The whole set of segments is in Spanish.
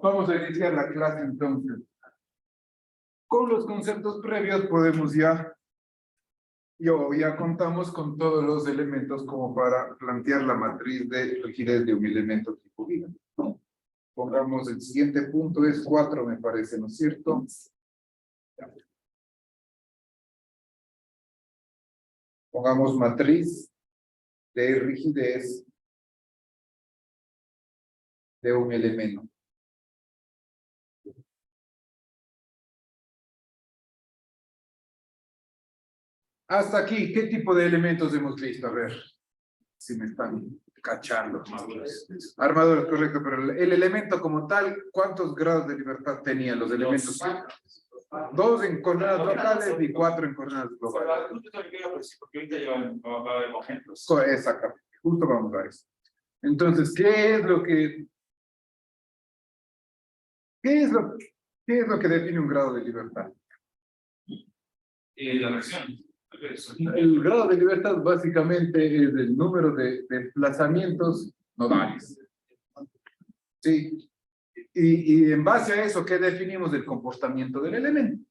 Vamos a iniciar la clase entonces. Con los conceptos previos podemos ya contamos con todos los elementos como para plantear la matriz de rigidez de un elemento tipo viga, ¿no? Pongamos el siguiente punto, es 4 me parece, ¿no es cierto? Pongamos matriz de rigidez de un elemento. Hasta aquí, ¿qué tipo de elementos hemos visto? A ver, si me están cachando. Armaduras, correcto, pero el elemento como tal, ¿cuántos grados de libertad tenían los elementos? 2 en coordenadas locales y 4 en coordenadas globales. Exactamente, justo vamos a eso. Entonces, ¿qué es lo que define un grado de libertad? La reacción. El grado de libertad básicamente es el número de desplazamientos nodales. Sí. Y en base a eso, ¿qué definimos del comportamiento del elemento?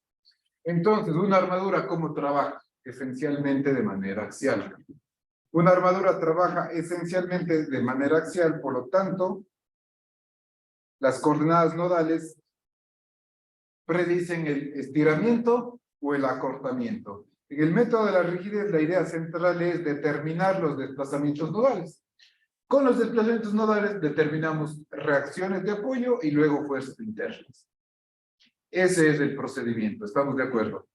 Entonces, una armadura, ¿cómo trabaja? Esencialmente de manera axial. Una armadura trabaja esencialmente de manera axial, por lo tanto, las coordenadas nodales predicen el estiramiento o el acortamiento. En el método de la rigidez, la idea central es determinar los desplazamientos nodales. Con los desplazamientos nodales determinamos reacciones de apoyo y luego fuerzas internas. Ese es el procedimiento, ¿estamos de acuerdo?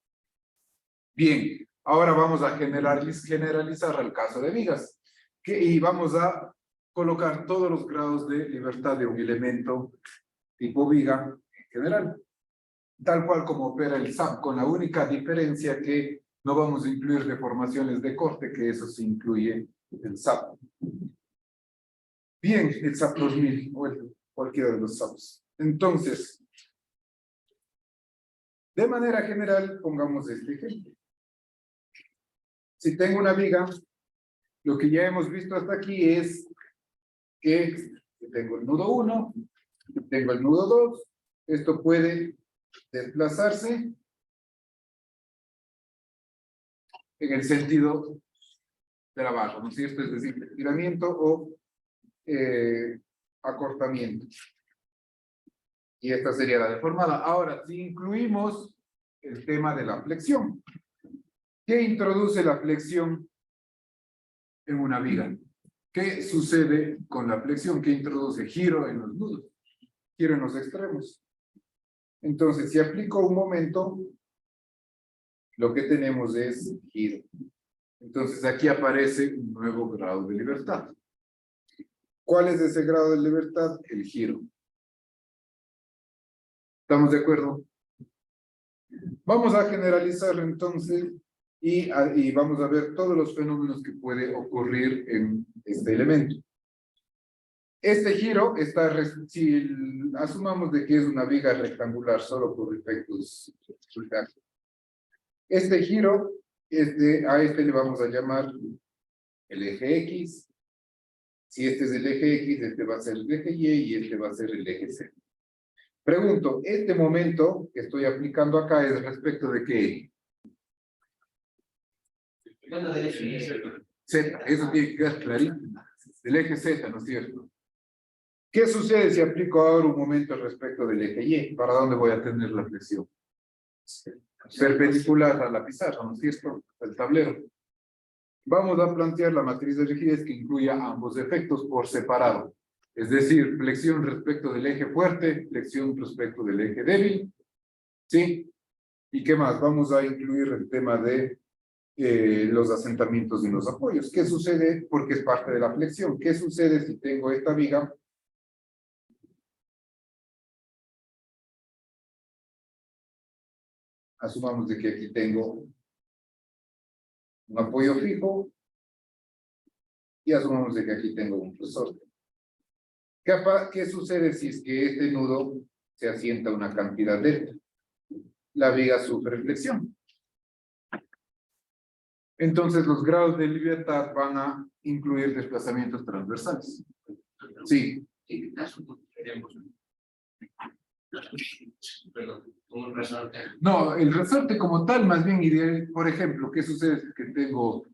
Bien, ahora vamos a generalizar al caso de vigas. Y vamos a colocar todos los grados de libertad de un elemento tipo viga en general. Tal cual como opera el SAP, con la única diferencia que no vamos a incluir deformaciones de corte, que eso se incluye en el SAP. Bien, el SAP 2000 o cualquiera de los SAPs. Entonces, de manera general, pongamos este ejemplo. Si tengo una viga, lo que ya hemos visto hasta aquí es que tengo el nudo 1, tengo el nudo 2, esto puede desplazarse en el sentido de abajo, ¿no es cierto? Es decir, estiramiento o acortamiento. Y esta sería la deformada. Ahora, si incluimos el tema de la flexión, ¿qué introduce la flexión en una viga? ¿Qué sucede con la flexión? ¿Qué introduce? Giro en los nudos, giro en los extremos. Entonces, si aplico un momento, lo que tenemos es giro. Entonces, aquí aparece un nuevo grado de libertad. ¿Cuál es ese grado de libertad? El giro. ¿Estamos de acuerdo? Vamos a generalizarlo entonces y vamos a ver todos los fenómenos que puede ocurrir en este elemento. Este giro está, si asumamos de que es una viga rectangular solo por efectos resultantes. Este giro, a este le vamos a llamar el eje X. Si este es el eje X, este va a ser el eje Y y este va a ser el eje Z. Pregunto, ¿este momento que estoy aplicando acá es respecto de qué? Z, eso tiene que quedar clarísimo. Del eje Z, ¿no es cierto? ¿Qué sucede si aplico ahora un momento respecto del eje Y? ¿Para dónde voy a tener la flexión? Perpendicular a la pizarra, ¿no es cierto? El tablero. Vamos a plantear la matriz de rigidez que incluya ambos efectos por separado. Es decir, flexión respecto del eje fuerte, flexión respecto del eje débil. ¿Sí? ¿Y qué más? Vamos a incluir el tema de los asentamientos y los apoyos. ¿Qué sucede? Porque es parte de la flexión. ¿Qué sucede si tengo esta viga? Asumamos de que aquí tengo un apoyo fijo y asumamos de que aquí tengo un resorte. ¿Qué sucede si es que este nudo se asienta a una cantidad delta? La viga sufre flexión. Entonces los grados de libertad van a incluir desplazamientos transversales. Sí. Perdón, un resorte. No, el resorte como tal, más bien ideal. Por ejemplo, ¿qué sucede? Que tengo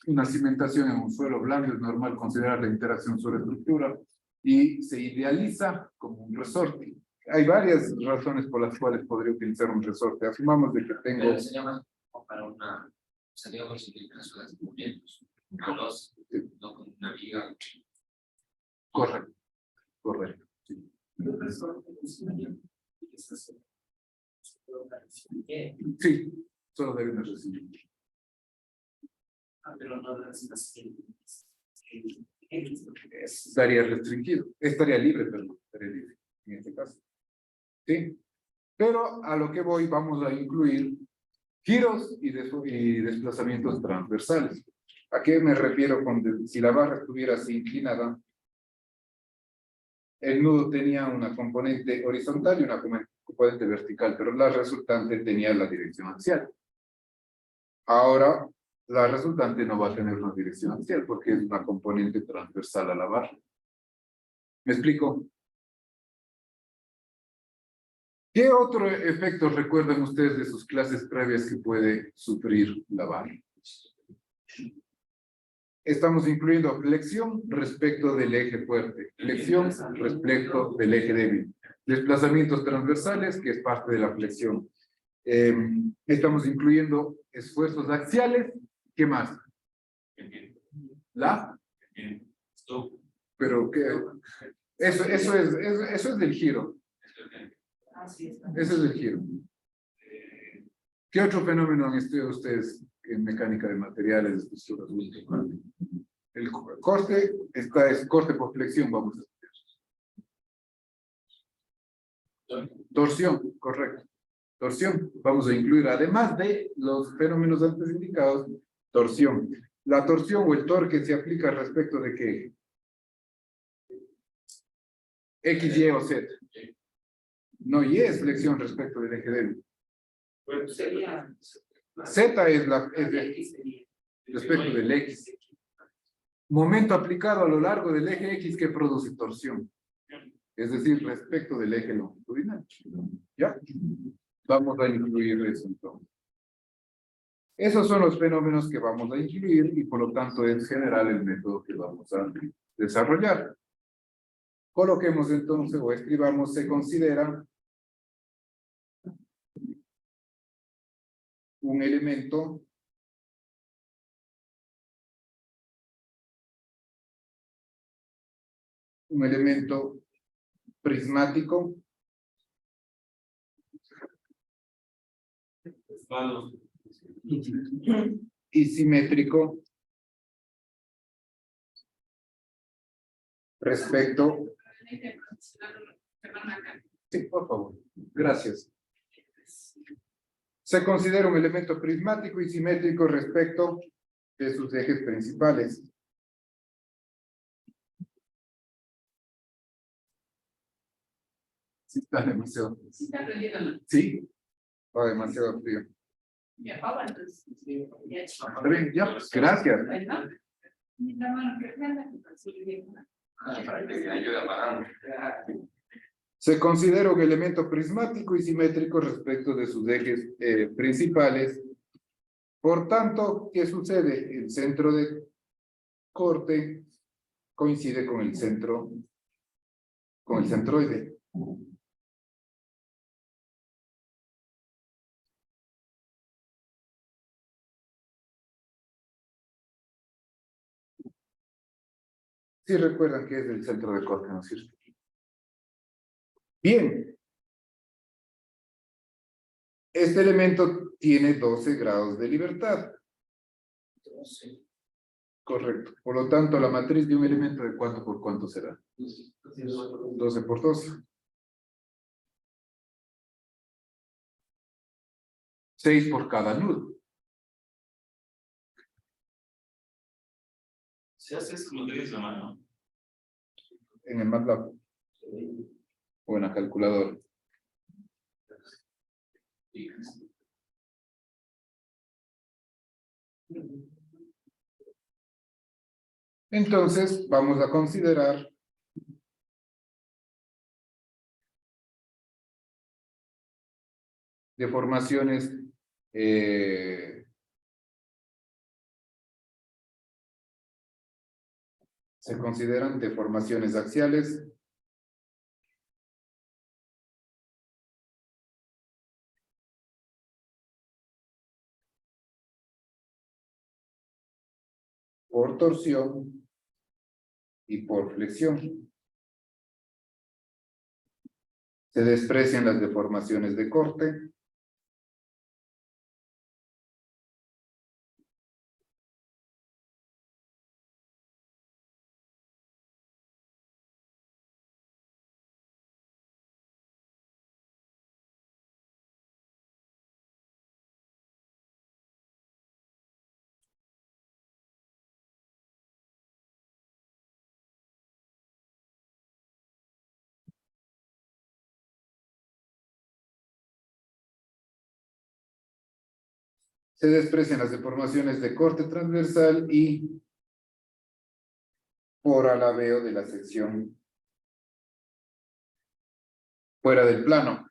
una cimentación en un suelo blando, es normal considerar la interacción suelo-estructura y se idealiza como un resorte. Hay varias razones por las cuales podría utilizar un resorte. Asumamos de que tengo... Pero sería más como para una... Sería con cilindradas de movimientos. No con una viga. Correcto, correcto. Sí. Sí, solo deben recibir. Pero no Estaría restringido, estaría libre, perdón, estaría libre en este caso. Sí, pero a lo que voy vamos a incluir giros y desplazamientos transversales. ¿A qué me refiero con si la barra estuviera así inclinada? El nudo tenía una componente horizontal y una componente vertical, pero la resultante tenía la dirección axial. Ahora, la resultante no va a tener una dirección axial porque es una componente transversal a la barra. ¿Me explico? ¿Qué otro efecto recuerdan ustedes de sus clases previas que puede sufrir la barra? Estamos incluyendo flexión respecto del eje fuerte, flexión respecto del eje débil, desplazamientos transversales, que es parte de la flexión. Estamos incluyendo esfuerzos axiales, ¿qué más? ¿La? Pero ¿qué? Eso es del giro. Ese es el giro. ¿Qué otro fenómeno han estudiado ustedes en mecánica de materiales, de estructuras? El corte, es corte por flexión, vamos a estudiar. Torsión, correcto. Torsión, vamos a incluir, además de los fenómenos antes indicados, torsión. La torsión o el torque se aplica respecto de ¿qué? X, Y o Z. No, Y es flexión respecto del eje débil. Z es respecto del X. Momento aplicado a lo largo del eje X que produce torsión. Es decir, respecto del eje longitudinal. ¿Ya? Vamos a incluir eso entonces. Esos son los fenómenos que vamos a incluir y por lo tanto es general el método que vamos a desarrollar. Coloquemos entonces o escribamos, se considera un elemento prismático y simétrico respecto. Sí, por favor. Gracias. Se considera un elemento prismático y simétrico respecto de sus ejes principales. Sí, está demasiado. Sí, está demasiado frío. Está bien, ya, gracias. Se considera un elemento prismático y simétrico respecto de sus ejes principales. Por tanto, ¿qué sucede? El centro de corte coincide con el centroide. Sí recuerdan que es el centro de corte, ¿no es cierto? Bien. Este elemento tiene 12 grados de libertad. 12. Correcto. Por lo tanto, la matriz de un elemento de cuánto por cuánto será. 12 por 12. 6 por cada nudo. ¿Se hace eso como tienes la mano? En el MATLAB. O en la calculadora. Entonces, vamos a considerar deformaciones se consideran deformaciones axiales por torsión y por flexión. Se desprecian las deformaciones de corte. Se desprecian las deformaciones de corte transversal y por alabeo de la sección fuera del plano.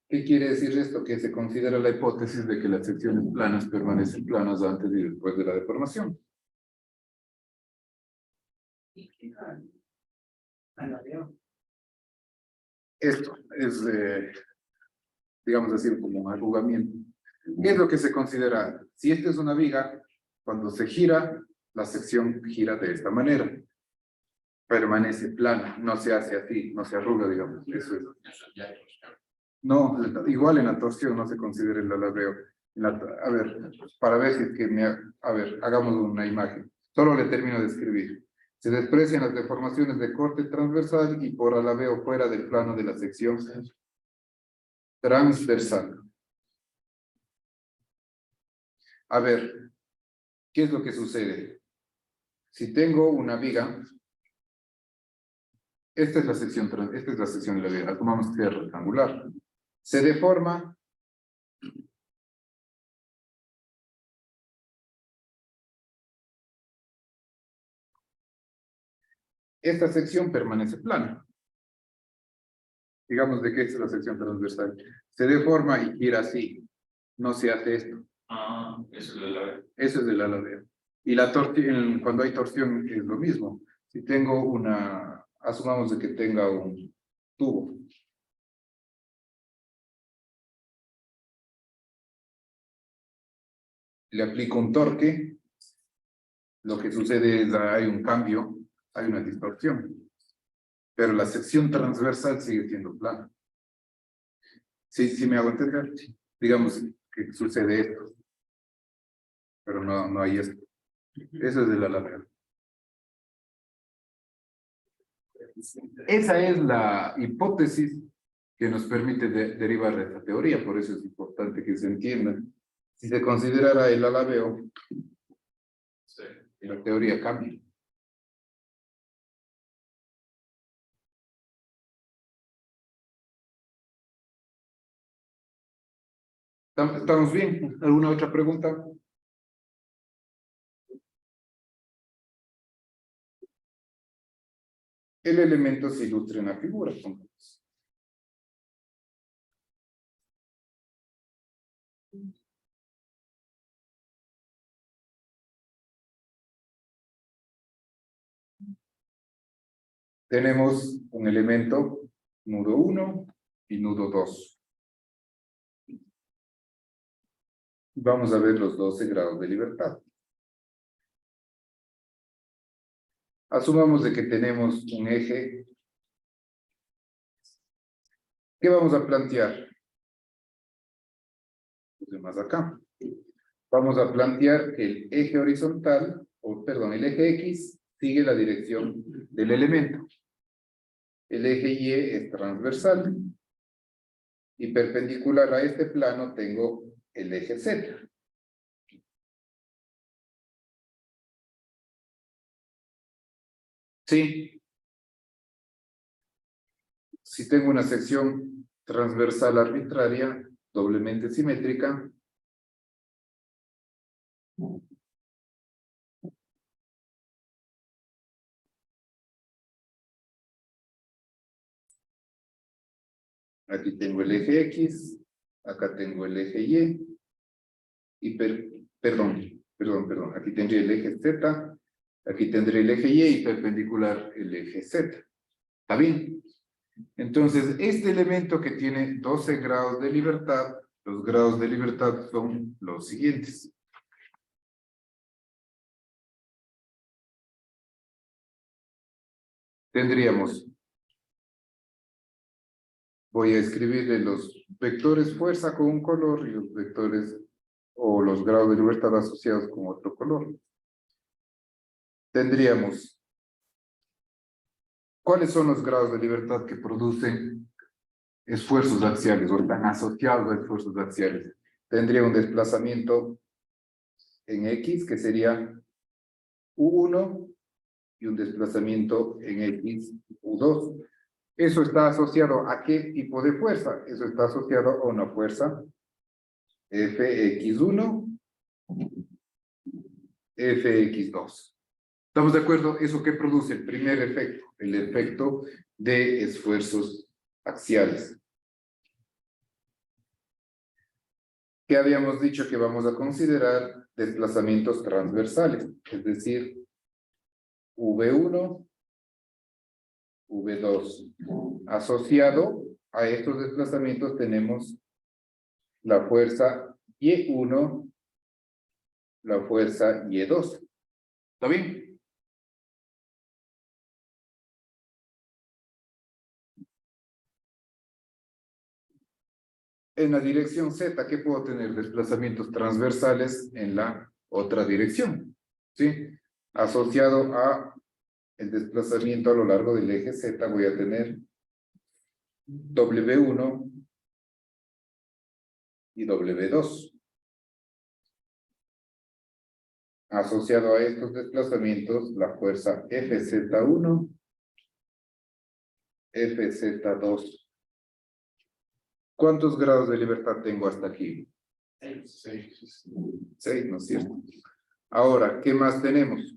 ¿Qué quiere decir esto? Que se considera la hipótesis de que las secciones planas permanecen planas antes y después de la deformación. Esto es, digamos así, como un arrugamiento. ¿Qué es lo que se considera? Si esta es una viga, cuando se gira, la sección gira de esta manera. Permanece plana, no se hace así, no se arruga, digamos. Eso es. No, igual en la torsión no se considera el alabeo. A ver, para ver si es que a ver, hagamos una imagen. Solo le termino de escribir. Se desprecian las deformaciones de corte transversal y por alabeo fuera del plano de la sección transversal. A ver, ¿qué es lo que sucede? Si tengo una viga, esta es la sección de la viga, tomamos que es rectangular. Se deforma esta sección permanece plana. Digamos de que esta es la sección transversal. Se deforma y gira así. No se hace esto. Ah, eso es el alabeo. Eso es del alabeo. Y cuando hay torsión es lo mismo. Si tengo asumamos de que tenga un tubo. Le aplico un torque. Lo que sucede es que hay un cambio, hay una distorsión. Pero la sección transversal sigue siendo plana. ¿Sí me hago entender? Digamos que sucede esto. Pero no hay esto. Eso es del alabeo. Esa es la hipótesis que nos permite derivar de esta teoría, por eso es importante que se entienda. Si se considerara el alabeo, Sí. la teoría cambia. ¿Estamos bien? ¿Alguna otra pregunta? El elemento se ilustra en la figura. Tenemos un elemento, nudo 1 y nudo 2. Vamos a ver los 12 grados de libertad. Asumamos de que tenemos un eje. ¿Qué vamos a plantear? Pues más acá. Vamos a plantear que el eje horizontal, el eje X, sigue la dirección del elemento. El eje Y es transversal. Y perpendicular a este plano tengo el eje Z. Sí. Si tengo una sección transversal arbitraria, doblemente simétrica, Aquí tengo el eje X, acá tengo el eje Y, y perdón, aquí tendría el eje Z, aquí tendré el eje Y y perpendicular el eje Z. ¿Está bien? Entonces, este elemento que tiene 12 grados de libertad, los grados de libertad son los siguientes. Tendríamos, voy a escribirle los vectores fuerza con un color y los vectores o los grados de libertad asociados con otro color. Tendríamos, ¿cuáles son los grados de libertad que producen esfuerzos axiales o están asociados a esfuerzos axiales? Tendría un desplazamiento en X que sería U1 y un desplazamiento en X U2. ¿Eso está asociado a qué tipo de fuerza? Eso está asociado a una fuerza Fx1, Fx2. ¿Estamos de acuerdo? ¿Eso qué produce? El primer efecto, el efecto de esfuerzos axiales. ¿Qué habíamos dicho que vamos a considerar? Desplazamientos transversales, es decir, V1, V2. Asociado a estos desplazamientos tenemos la fuerza Y1, la fuerza Y2. ¿Está bien? En la dirección Z, ¿qué puedo tener? Desplazamientos transversales en la otra dirección. ¿Sí? Asociado a el desplazamiento a lo largo del eje Z, voy a tener W1 y W2. Asociado a estos desplazamientos, la fuerza FZ1, FZ2. ¿Cuántos grados de libertad tengo hasta aquí? 6, ¿no es cierto? Ahora, ¿qué más tenemos?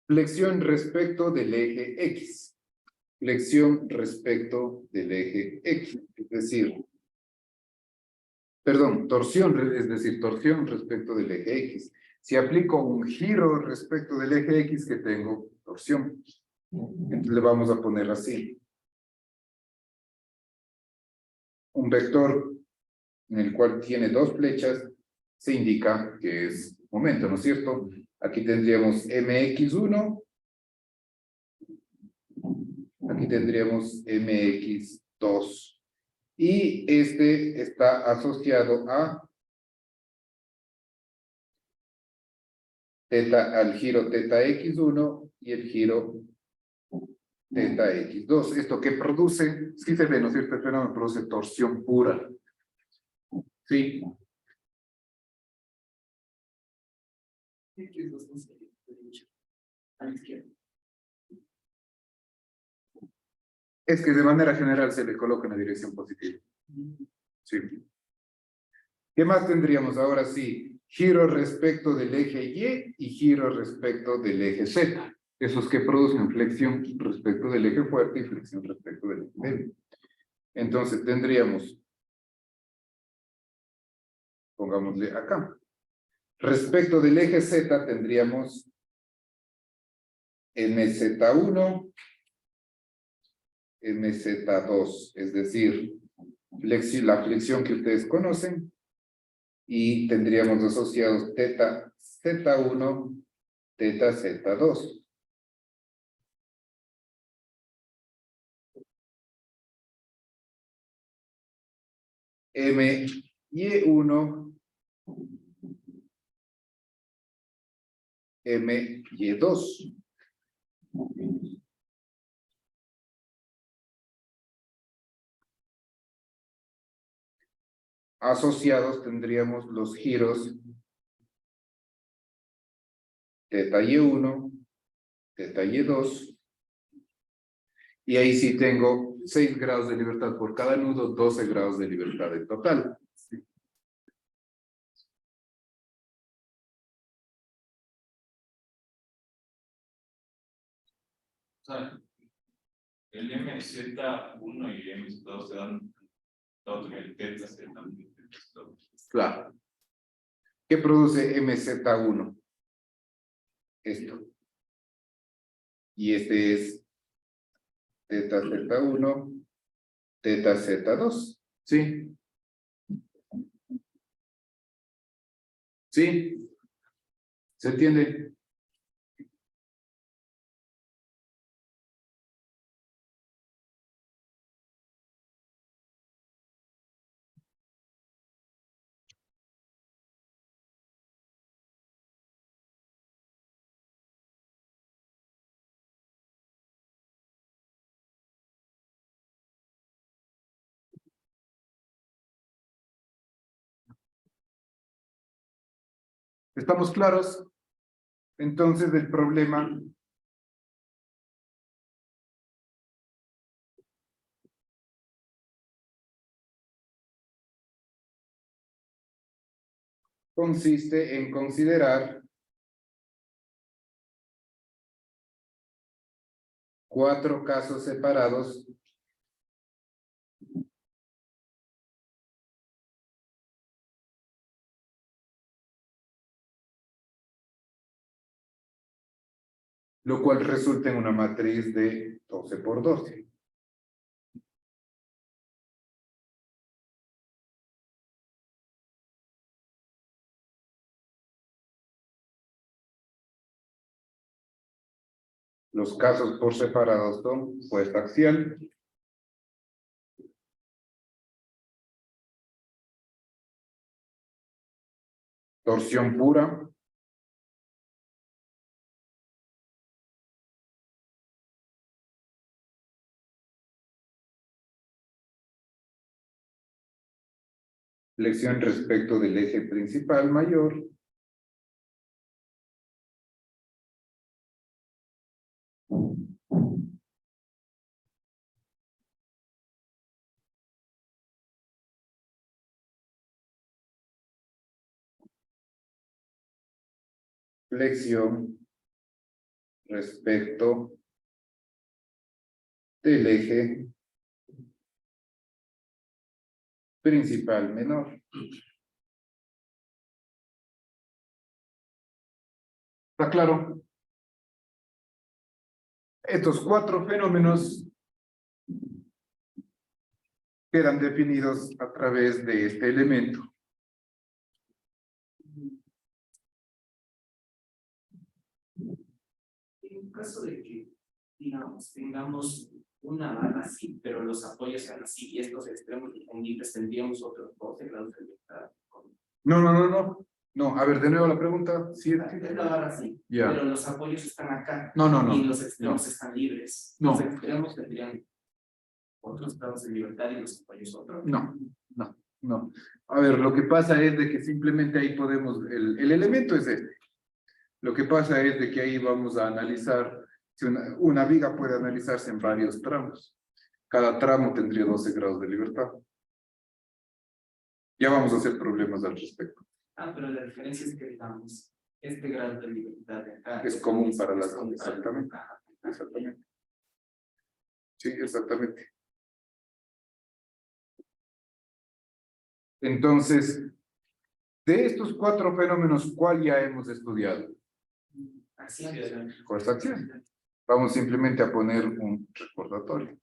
Flexión respecto del eje X. Flexión respecto del eje X. Es decir, perdón, torsión, es decir, torsión respecto del eje X. Si aplico un giro respecto del eje X que tengo, torsión. Entonces le vamos a poner así. Un vector en el cual tiene dos flechas, se indica que es momento, ¿no es cierto? Aquí tendríamos mx1, aquí tendríamos mx2, y este está asociado a teta, al giro teta x1 y el giro teta x2. ¿Esto qué produce? Sí se ve, ¿no es cierto? El fenómeno produce torsión pura. Sí. Es que de manera general se le coloca en la dirección positiva. Sí. ¿Qué más tendríamos ahora sí? Giro respecto del eje Y y giro respecto del eje Z. Esos que producen flexión respecto del eje fuerte y flexión respecto del eje débil. Entonces tendríamos, pongámosle acá, respecto del eje Z tendríamos MZ1, MZ2, es decir, la flexión que ustedes conocen, y tendríamos asociados teta Z1, teta Z2. MY1, MY2. Asociados tendríamos los giros teta Y1, teta Y2. Y ahí sí tengo 6 grados de libertad por cada nudo, 12 grados de libertad en total. O sea, el MZ1 y MZ2 se dan todo el teta Z también. Claro. ¿Qué produce MZ1? Esto. Y este es teta Z1, teta Z2. ¿Sí? ¿Sí? ¿Se entiende? ¿Estamos claros? Entonces, del problema consiste en considerar 4 casos separados lo cual resulta en una matriz de 12 por 12. Los casos por separado son fuerza axial, torsión pura, flexión respecto del eje principal mayor, flexión respecto del eje principal menor. ¿Está claro? Estos 4 fenómenos quedan definidos a través de este elemento. En un caso de que, digamos, tengamos una barra así, pero los apoyos sean así y estos extremos disponibles, tendríamos otros 12 grados de libertad. No, a ver, de nuevo la pregunta. ¿Sí? Es la barra así, Ya. pero los apoyos están acá. No. Y los extremos están libres. No. Los extremos tendrían otros grados de libertad y los apoyos otros. No. A ver, lo que pasa es de que simplemente ahí podemos, el elemento es este. Lo que pasa es de que ahí vamos a analizar, si una viga puede analizarse en varios tramos. Cada tramo tendría 12 grados de libertad. Ya vamos a hacer problemas al respecto. Pero la diferencia es que, digamos, este grado de libertad de acá Es común para las común para exactamente. acá. Exactamente. Sí, exactamente. Entonces, de estos 4 fenómenos, ¿cuál ya hemos estudiado? Fuerza axial. Vamos simplemente a poner un recordatorio.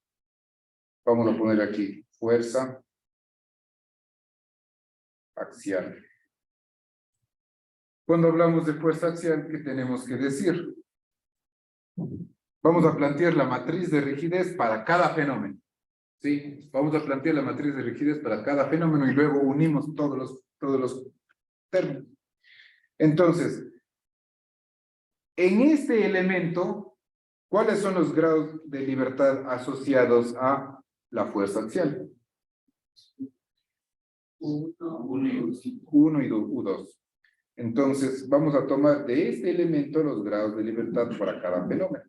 Vamos a poner aquí fuerza axial. Cuando hablamos de fuerza axial, ¿qué tenemos que decir? Vamos a plantear la matriz de rigidez para cada fenómeno. ¿Sí? Vamos a plantear la matriz de rigidez para cada fenómeno y luego unimos todos los términos. Entonces, en este elemento, ¿cuáles son los grados de libertad asociados a la fuerza axial? 1 y U2. Entonces, vamos a tomar de este elemento los grados de libertad para cada fenómeno.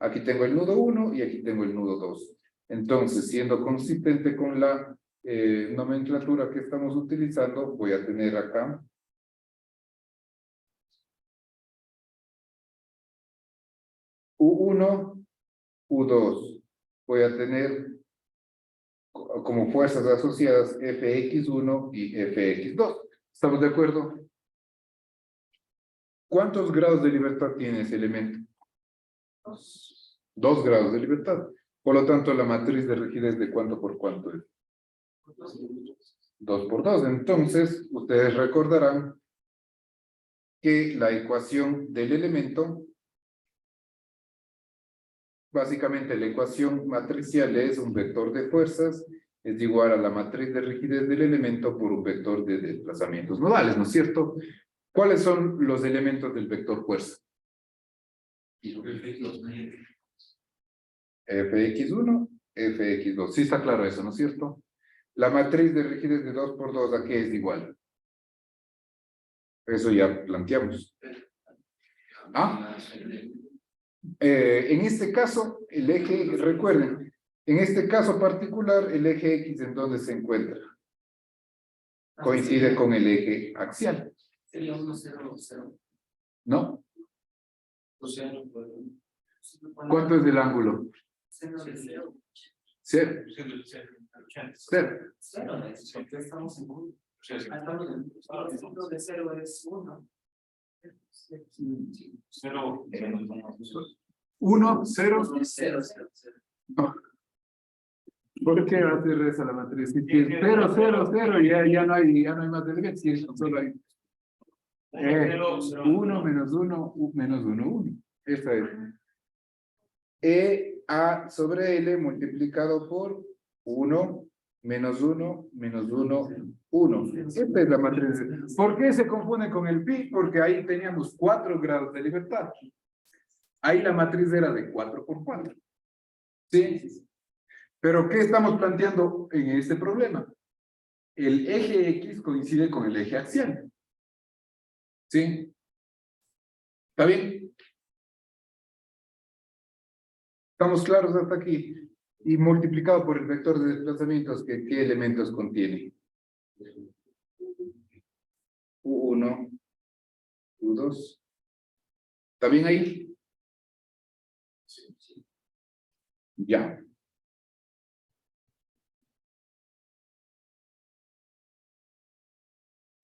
Aquí tengo el nudo 1 y aquí tengo el nudo 2. Entonces, siendo consistente con la nomenclatura que estamos utilizando, voy a tener acá U1, U2. Voy a tener como fuerzas asociadas Fx1 y Fx2. ¿Estamos de acuerdo? ¿Cuántos grados de libertad tiene ese elemento? 2 grados de libertad. Por lo tanto, la matriz de rigidez de cuánto por cuánto es. 2 por 2. Entonces, ustedes recordarán que la ecuación del elemento, básicamente la ecuación matricial es un vector de fuerzas, es igual a la matriz de rigidez del elemento por un vector de desplazamientos nodales, ¿no es cierto? ¿Cuáles son los elementos del vector fuerza? Fx1, Fx2. Sí está claro eso, ¿no es cierto? La matriz de rigidez de 2 por 2, ¿a qué es igual? Eso ya planteamos. ¿Ah? En este caso, el eje, recuerden, en este caso particular, el eje X, ¿en dónde se encuentra? Coincide con el eje axial. Sería 1, 0, 0. ¿No? O sea, ¿Cuánto es el ángulo? 0 de 0. 0. 0. 0 es, porque estamos en 1. Estamos en 1 de 0 es 1. 0, 1, 0. 0, 0, 0. ¿Por qué va a ser esa la matriz? Si es 0, 0, 0, ya no hay más elementos, solo hay 1 menos 1, menos 1, 1. Esta es. A sobre L multiplicado por 1, menos 1, menos 1, 1. Esta es la matriz. ¿Por qué se confunde con el pi? Porque ahí teníamos 4 grados de libertad. Ahí la matriz era de 4 por 4. ¿Sí? Pero ¿qué estamos planteando en este problema? El eje X coincide con el eje axial. ¿Sí? ¿Está bien? ¿Estamos claros hasta aquí? Y multiplicado por el vector de desplazamientos, ¿qué elementos contiene? U1, U2. ¿Está bien ahí? Ya.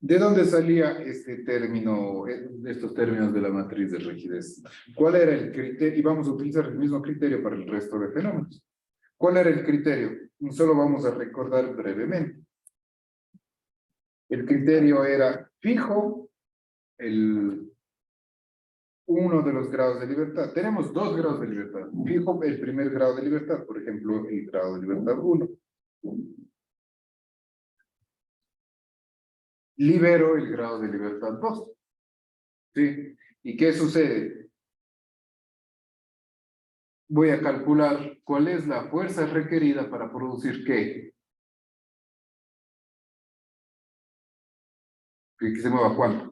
¿De dónde salía este término, estos términos de la matriz de rigidez? ¿Cuál era el criterio? Y vamos a utilizar el mismo criterio para el resto de fenómenos. ¿Cuál era el criterio? Solo vamos a recordar brevemente. El criterio era fijo uno de los grados de libertad. Tenemos 2 grados de libertad. Fijo el primer grado de libertad, por ejemplo, el grado de libertad 1. Libero el grado de libertad 2. ¿Sí? ¿Y qué sucede? Voy a calcular cuál es la fuerza requerida para producir ¿qué? Que se mueva ¿cuánto?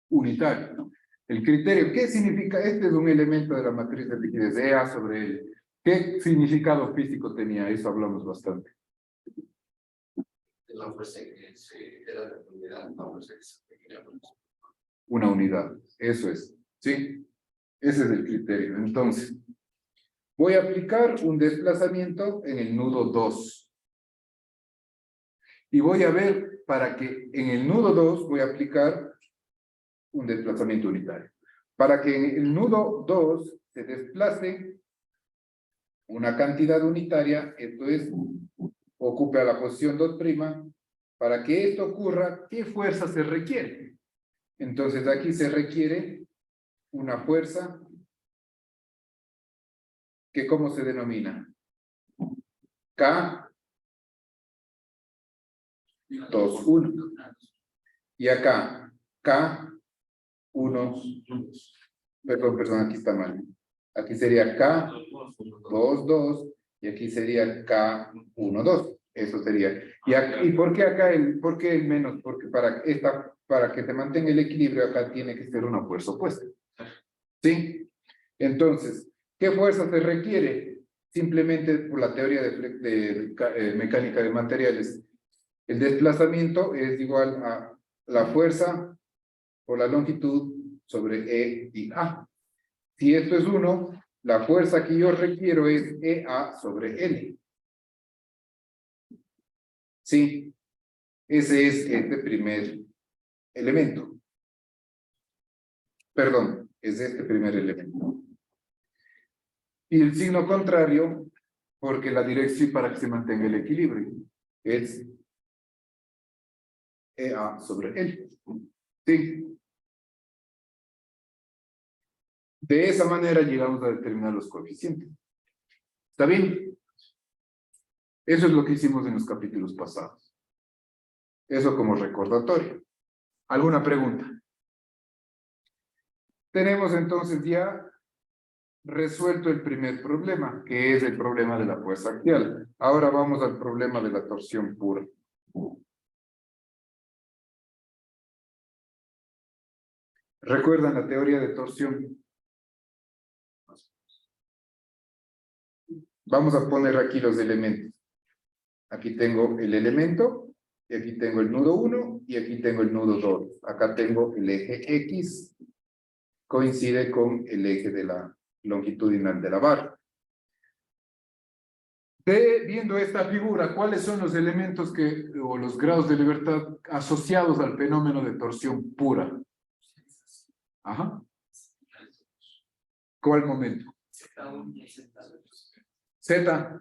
Unitario, ¿no? El criterio, ¿qué significa? Este es un elemento de la matriz de rigidez, A sobre L. ¿Qué significado físico tenía? Eso hablamos bastante. la fuerza que se era de unidad, la fuerza que se requería. Una unidad, eso es, ¿sí? Ese es el criterio. Entonces, voy a aplicar un desplazamiento en el nudo 2. Y voy a ver para que en el nudo 2 voy a aplicar un desplazamiento unitario. Para que en el nudo 2 se desplace una cantidad unitaria, esto es, ocupe a la posición 2', para que esto ocurra, ¿qué fuerza se requiere? Entonces aquí se requiere una fuerza que ¿cómo se denomina? K 2, 1. Y acá, K 1, perdón, aquí está mal. Aquí sería K 2, 2, y aquí sería K 1, 2. Eso sería. ¿Y por qué acá por qué el menos? Porque para que se mantenga el equilibrio acá tiene que ser una fuerza opuesta. ¿Sí? Entonces, ¿qué fuerza se requiere? Simplemente por la teoría de mecánica de materiales. El desplazamiento es igual a la fuerza por la longitud sobre E y A. Si esto es 1, La fuerza que yo requiero es EA sobre L. Sí, ese es este primer elemento. Perdón, es este primer elemento. Y el signo contrario, porque la dirección para que se mantenga el equilibrio, es EA sobre L. Sí. De esa manera llegamos a determinar los coeficientes. ¿Está bien? Eso es lo que hicimos en los capítulos pasados. Eso como recordatorio. ¿Alguna pregunta? Tenemos entonces ya resuelto el primer problema, que es el problema de la fuerza axial. Ahora vamos al problema de la torsión pura. ¿Recuerdan la teoría de torsión? Vamos a poner aquí los elementos. Aquí tengo el elemento, y aquí tengo el nudo 1, y aquí tengo el nudo 2. Acá tengo el eje X, coincide con el eje de la longitudinal de la barra. Viendo esta figura, ¿cuáles son los elementos o los grados de libertad asociados al fenómeno de torsión pura? Ajá. ¿Cuál momento? Z.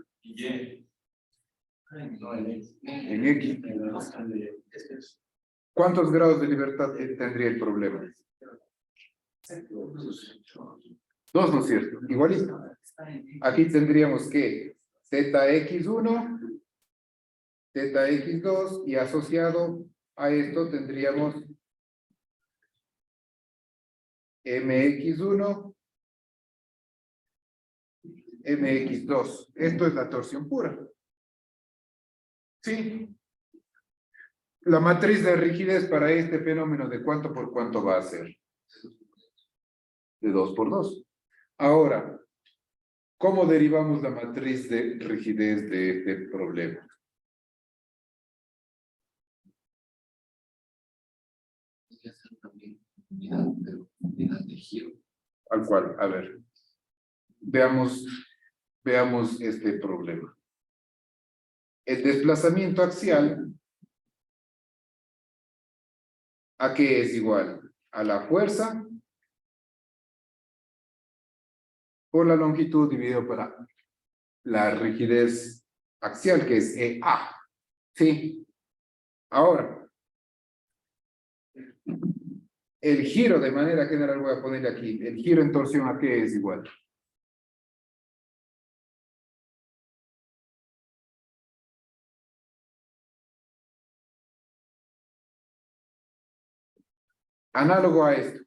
En X. ¿Cuántos grados de libertad tendría el problema? 2, ¿no es cierto? Igualito. Aquí tendríamos que ZX1, ZX2 y asociado a esto tendríamos MX1, MX2. Esto es la torsión pura. Sí. La matriz de rigidez para este fenómeno, ¿de cuánto por cuánto va a ser? De 2 por 2. Ahora, ¿cómo derivamos la matriz de rigidez de este problema? Unidad de giro. Al cual, a ver, veamos este problema. El desplazamiento axial, ¿a qué es igual? A la fuerza por la longitud dividido por la rigidez axial, que es EA. Sí. Ahora, el giro de manera general, voy a poner aquí, el giro en torsión, ¿a qué es igual? Análogo a esto.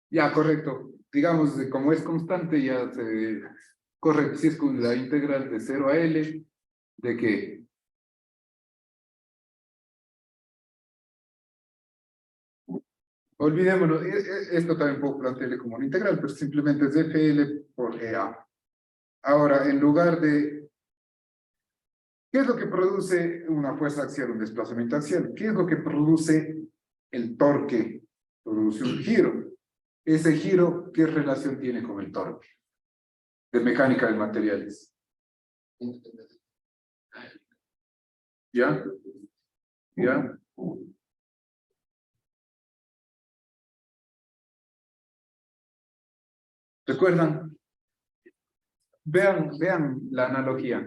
Ya, correcto. Digamos, como es constante, ya se... Correcto, si es con la integral de 0 a L, ¿de qué? Olvidémonos, esto también puedo plantearle como una integral, pero simplemente es FL por EA. Ahora, en lugar de... ¿Qué es lo que produce una fuerza axial, un desplazamiento axial? ¿Qué es lo que produce el torque? Produce un giro. Ese giro, ¿qué relación tiene con el torque? De mecánica de materiales. ¿Ya? ¿Ya? ¿Recuerdan? Vean la analogía.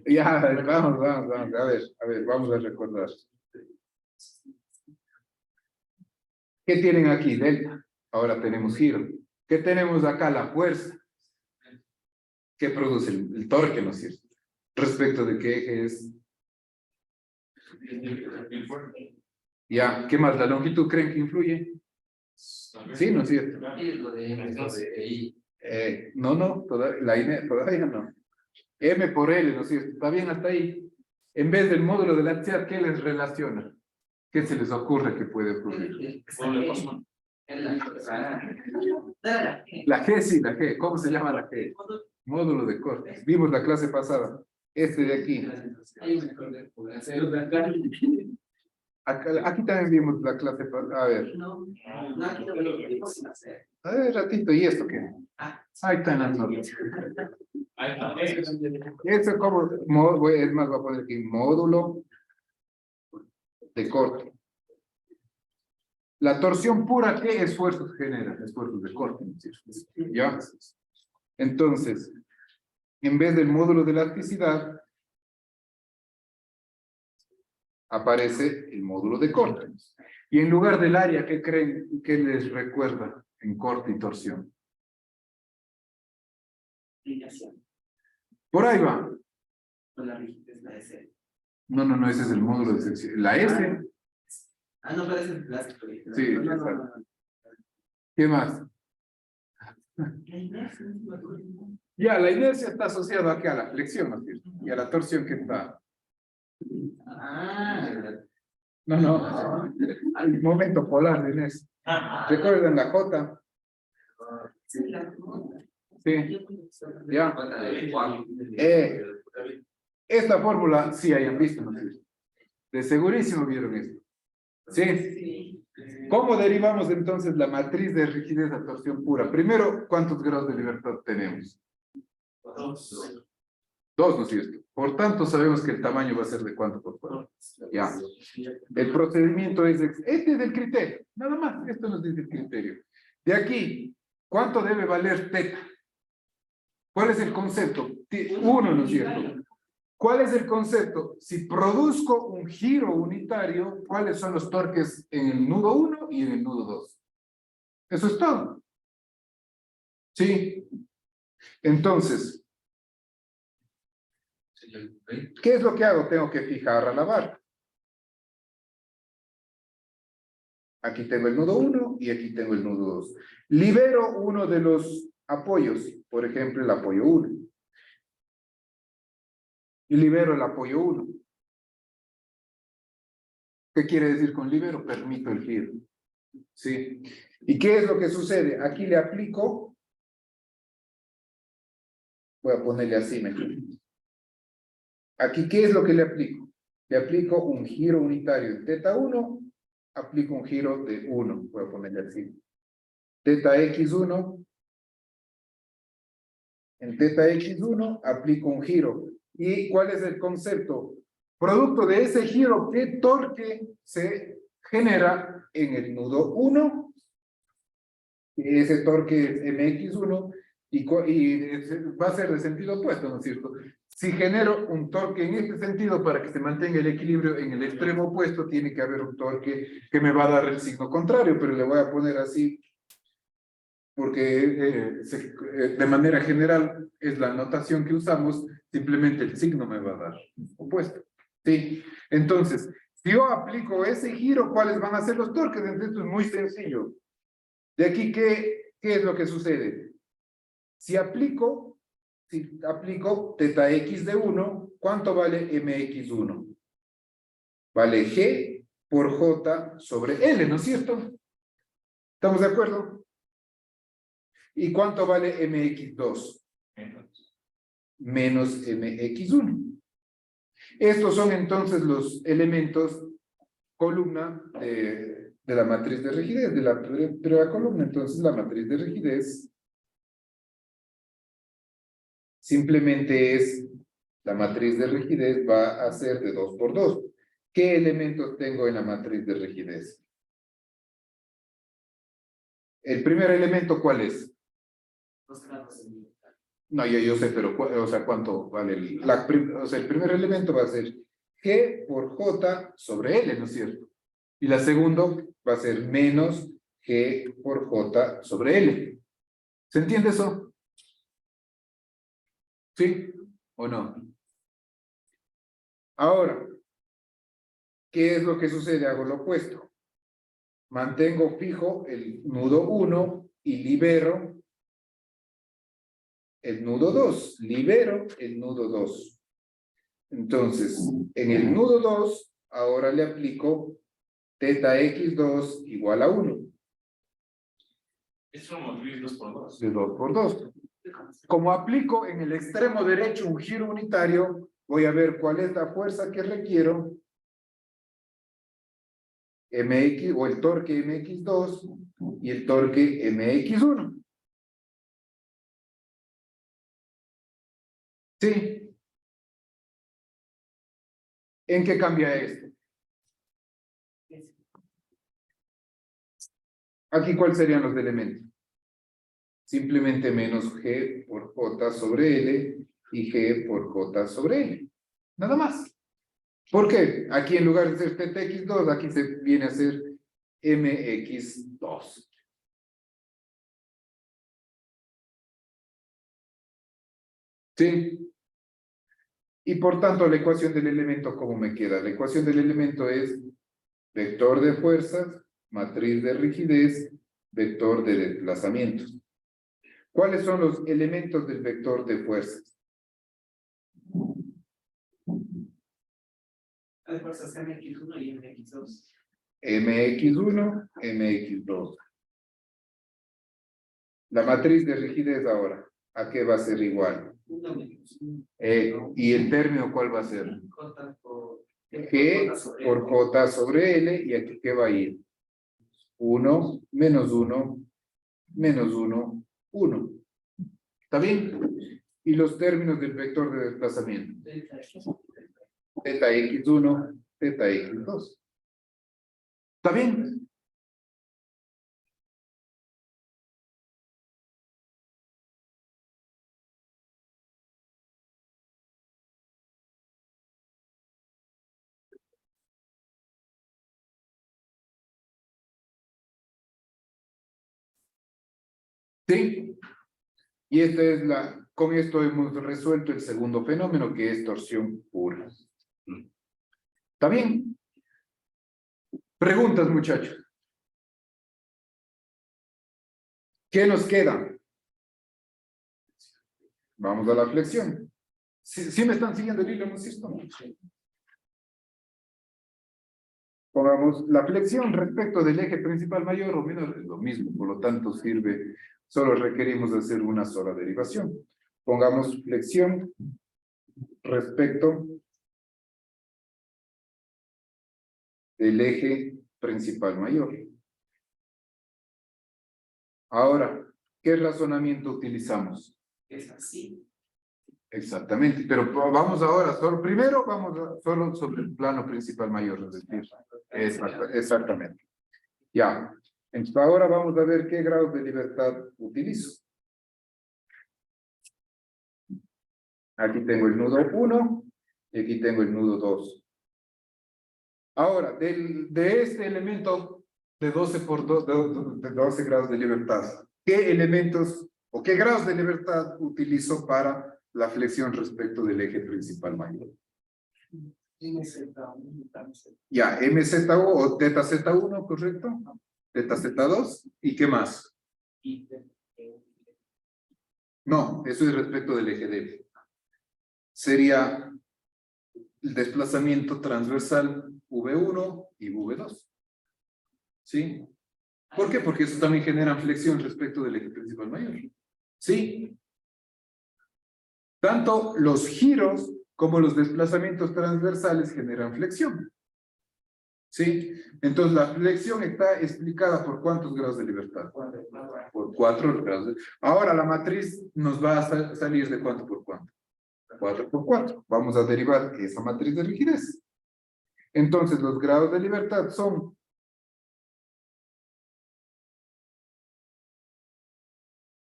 Ya, vamos, a ver, vamos a recordar. ¿Qué tienen aquí? Delta. Ahora tenemos giro. ¿Qué tenemos acá? La fuerza. ¿Qué produce? El torque, ¿no es cierto? ¿Respecto de qué eje es? Ya, ¿qué más? ¿La longitud creen que influye? Sí, ¿no es cierto? No, todavía no. M por L, ¿no es cierto? Está bien hasta ahí. En vez del módulo de la axial, ¿qué les relaciona? ¿Qué se les ocurre que puede ocurrir? La G, sí, la G. ¿Cómo se llama la G? Módulo de corte. Vimos la clase pasada. Este de aquí. Aquí también vimos la clase. A ver, No, aquí no lo queremos sin hacer. a ver, ratito, ¿y esto qué? Ah, Ahí está en las notas. ahí está. Eso como, es más, voy a poner aquí, módulo de corte. La torsión pura, ¿qué esfuerzos genera? Esfuerzos de corte, ¿no es cierto? ¿Ya? Entonces, en vez del módulo de elasticidad, aparece el módulo de corte. Y en lugar del área, ¿qué creen que les recuerda en corte y torsión? Alineación. Por ahí va. Con la rigidez, la S. No, ese es el módulo de sección. La S, Ah, no, parece el plástico. sí, No, no, exacto. no. ¿Qué más? La inercia, no. Ya, la inercia está asociada aquí a la flexión, ¿no es cierto? Y a la torsión que está. Ah, No, al momento polar de inercia. ¿Recuerdan la J? sí, Sí, ya. Esta fórmula sí hayan visto, ¿no es cierto? De segurísimo vieron esto. ¿Sí? ¿Cómo derivamos entonces la matriz de rigidez a torsión pura? Primero, ¿cuántos grados de libertad tenemos? Dos, ¿no es cierto? Por tanto, sabemos que el tamaño va a ser de cuánto por cuánto. Ya. El procedimiento es, este es el criterio, nada más, esto nos dice el criterio. De aquí, ¿cuánto debe valer teta? ¿Cuál es el concepto? Uno, ¿no es cierto? ¿Cuál es el concepto? Si produzco un giro unitario, ¿cuáles son los torques en el nudo 1 y en el nudo 2? Eso es todo. ¿Sí? Entonces, ¿qué es lo que hago? Tengo que fijar a la barra. Aquí tengo el nudo 1 y aquí tengo el nudo 2. Libero uno de los apoyos, por ejemplo, el apoyo 1. Y libero el apoyo 1. ¿Qué quiere decir con libero? Permito el giro. ¿Sí? ¿Y qué es lo que sucede? Aquí le aplico, voy a ponerle así mejor. Aquí, ¿qué es lo que le aplico? Le aplico un giro unitario en teta 1, aplico un giro de 1, voy a ponerle así. Teta x1, en teta x1 aplico un giro. ¿Y cuál es el concepto? Producto de ese giro, ¿qué torque se genera en el nudo 1? Ese torque es mx1 y va a ser de sentido opuesto, ¿no es cierto? Si genero un torque en este sentido para que se mantenga el equilibrio en el extremo opuesto, tiene que haber un torque que me va a dar el signo contrario, pero le voy a poner así porque de manera general es la notación que usamos, simplemente el signo me va a dar opuesto. ¿Sí? Entonces, si yo aplico ese giro, ¿cuáles van a ser los torques? Entonces, esto es muy sencillo. De aquí, ¿qué es lo que sucede? Si aplico teta x de 1, ¿cuánto vale mx1? Vale g por j sobre l, ¿no es cierto? ¿Estamos de acuerdo? ¿Y cuánto vale mx2? Menos mx1. Estos son entonces los elementos columna de la matriz de rigidez, de la primera columna. Entonces la matriz de rigidez simplemente es, la matriz de rigidez va a ser de 2 por 2. ¿Qué elementos tengo en la matriz de rigidez? El primer elemento, ¿cuál es? 2 grados de libertad. No, yo sé, pero o sea, ¿cuánto vale? O sea, el primer elemento va a ser G por J sobre L, ¿no es cierto? Y la segunda va a ser menos G por J sobre L. ¿Se entiende eso? ¿Sí o no? Ahora, ¿qué es lo que sucede? Hago lo opuesto. Mantengo fijo el nudo 1 y libero el nudo 2. Libero el nudo 2. Entonces, en el nudo 2, ahora le aplico teta x2 igual a 1. Es una matriz 2 por 2. De 2 por 2. Como aplico en el extremo derecho un giro unitario, voy a ver cuál es la fuerza que requiero MX o el torque MX2 y el torque MX1. ¿Sí? ¿En qué cambia esto? Aquí, ¿cuáles serían los elementos? Simplemente menos G por J sobre L y G por J sobre L. Nada más. ¿Por qué? Aquí en lugar de ser TTX2, aquí se viene a ser MX2. ¿Sí? Y por tanto, la ecuación del elemento, ¿cómo me queda? La ecuación del elemento es vector de fuerzas, matriz de rigidez, vector de desplazamientos. ¿Cuáles son los elementos del vector de fuerzas? Hay fuerzas MX1 y MX2. MX1, MX2. La matriz de rigidez ahora, ¿a qué va a ser igual? 1 menos 1. ¿Y el término cuál va a ser? J por G por J sobre L, y aquí ¿qué va a ir? 1, menos 1, menos 1, 1. ¿Está bien? Y los términos del vector de desplazamiento. Zeta X1, zeta X2. ¿Está bien? ¿Sí? Y esta es con esto hemos resuelto el segundo fenómeno, que es torsión pura. ¿Está bien? Preguntas, muchachos. ¿Qué nos queda? Vamos a la flexión. ¿Sí me están siguiendo el hilo, no es cierto? Pongamos la flexión respecto del eje principal mayor o menor, es lo mismo, por lo tanto sirve, solo requerimos hacer una sola derivación. Pongamos flexión respecto del eje principal mayor. Ahora, ¿qué razonamiento utilizamos? Es así. Exactamente, pero vamos ahora, primero vamos solo sobre el plano principal mayor, es decir, exactamente. Ya, entonces ahora vamos a ver qué grados de libertad utilizo. Aquí tengo el nudo 1 y aquí tengo el nudo 2. Ahora, de este elemento de 12 por 2, de 12 grados de libertad, ¿qué elementos o qué grados de libertad utilizo para la flexión respecto del eje principal mayor? Ya, MZ1 o teta Z1, ¿correcto? Teta Z2, ¿y qué más? No, eso es respecto del eje D. Sería el desplazamiento transversal V1 y V2. ¿Sí? ¿Por qué? Porque eso también genera flexión respecto del eje principal mayor. ¿Sí? Tanto los giros como los desplazamientos transversales generan flexión. ¿Sí? Entonces la flexión está explicada por ¿cuántos grados de libertad? Por 4 grados. Ahora la matriz nos va a salir de ¿cuánto por cuánto? 4 por 4. Vamos a derivar esa matriz de rigidez. Entonces los grados de libertad son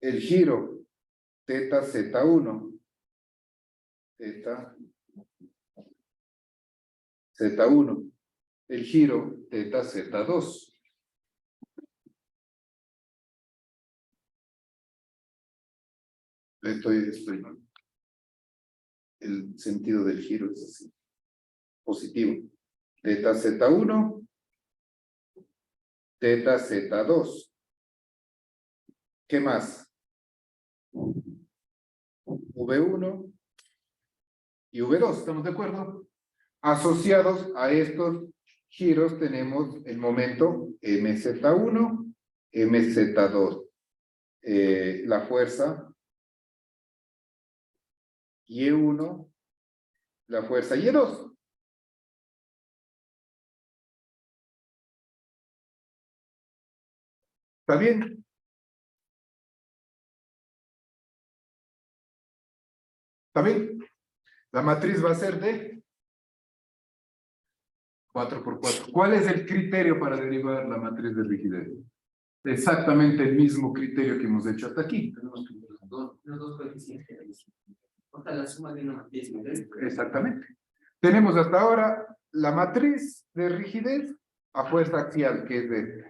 el giro teta Z1, teta Z1, el giro teta Z2. El sentido del giro es así, positivo. Teta Z1, teta Z2. ¿Qué más? V1 y V2, ¿estamos de acuerdo? Asociados a estos giros tenemos el momento MZ1, MZ2. La fuerza Y1, la fuerza Y2. ¿Está bien? ¿Está bien? La matriz va a ser de 4 por 4. ¿Cuál es el criterio para derivar la matriz de rigidez? Exactamente el mismo criterio que hemos hecho hasta aquí. Tenemos que ver los dos coeficientes. O sea, la suma de una matriz. Exactamente. Tenemos hasta ahora la matriz de rigidez a fuerza axial, que es de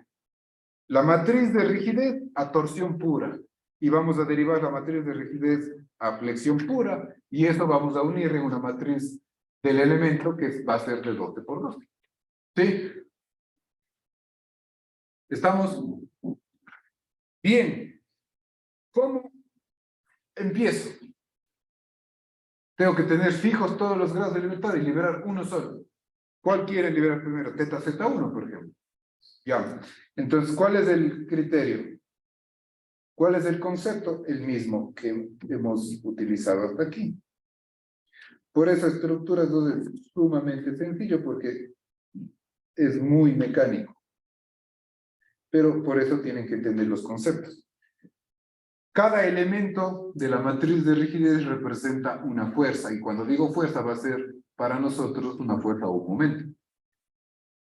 la matriz de rigidez a torsión pura. Y vamos a derivar la matriz de rigidez a flexión pura, y eso vamos a unir en una matriz del elemento que va a ser de 12 por 12. ¿Sí? ¿Estamos? Bien. ¿Cómo empiezo? Tengo que tener fijos todos los grados de libertad y liberar uno solo. ¿Cuál quiere liberar primero? Teta Z1, por ejemplo. Ya. Entonces, ¿cuál es el criterio? ¿Cuál es el concepto? El mismo que hemos utilizado hasta aquí. Por eso estructuras 2 es sumamente sencillo porque es muy mecánico. Pero por eso tienen que entender los conceptos. Cada elemento de la matriz de rigidez representa una fuerza, y cuando digo fuerza va a ser para nosotros una fuerza o un momento.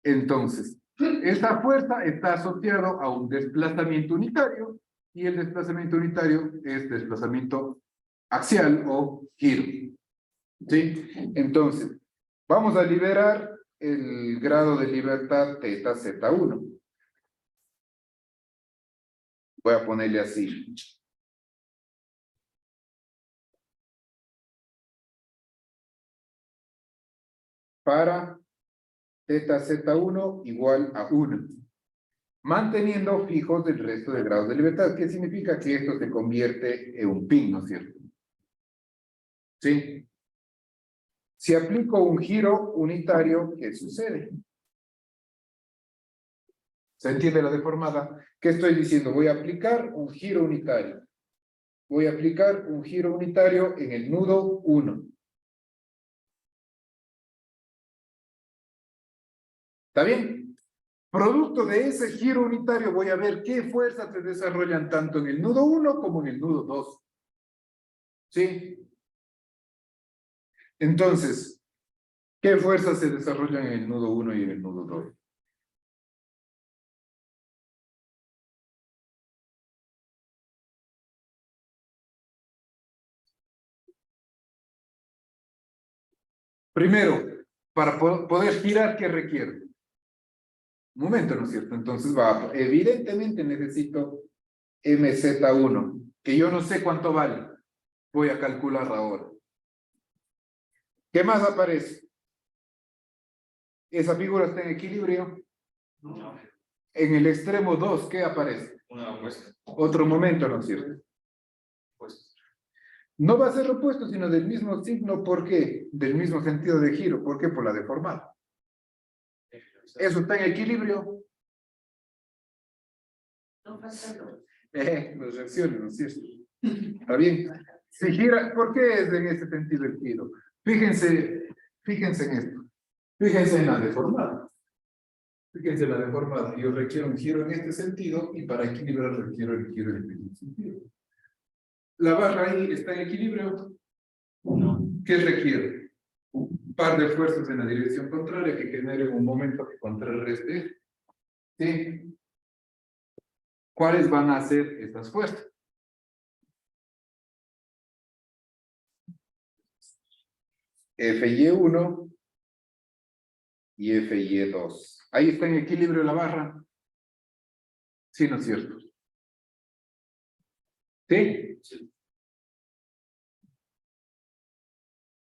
Entonces, esta fuerza está asociada a un desplazamiento unitario, y el desplazamiento unitario es desplazamiento axial o giro. ¿Sí? Entonces, vamos a liberar el grado de libertad teta Z1. Voy a ponerle así. Para teta Z1 igual a 1. Manteniendo fijos el resto de grados de libertad. ¿Qué significa? Que esto se convierte en un pin, ¿no es cierto? ¿Sí? Si aplico un giro unitario, ¿qué sucede? ¿Se entiende la deformada? ¿Qué estoy diciendo? Voy a aplicar un giro unitario. Voy a aplicar un giro unitario en el nudo 1. ¿Está bien? Producto de ese giro unitario voy a ver qué fuerzas se desarrollan tanto en el nudo 1 como en el nudo 2. ¿Sí? Entonces, ¿qué fuerzas se desarrollan en el nudo 1 y en el nudo 2? Primero, para poder girar, ¿qué requiere? Un momento, ¿no es cierto? Entonces, evidentemente necesito MZ1, que yo no sé cuánto vale. Voy a calcular ahora. ¿Qué más aparece? Esa figura está en equilibrio. No. En el extremo 2, ¿qué aparece? Una opuesta. Otro momento, ¿no es cierto? Pues, No va a ser opuesto, sino del mismo signo. ¿Por qué? Del mismo sentido de giro. ¿Por qué? Por la deformada. Eso está en equilibrio. No falta dos. Las reacciones, ¿no es cierto? ¿Está bien? Si gira, ¿por qué es en ese sentido el giro? Fíjense en esto. Fíjense en la deformada. Fíjense en la deformada. Yo requiero un giro en este sentido y para equilibrar requiero el giro en el mismo sentido. La barra ahí está en equilibrio. No. ¿Qué requiere? Un par de fuerzas en la dirección contraria que generen un momento que contrarreste. ¿Sí? ¿Cuáles van a ser estas fuerzas? FY1 y FY2. Ahí está en equilibrio la barra. ¿Sí, no es cierto? ¿Sí? sí.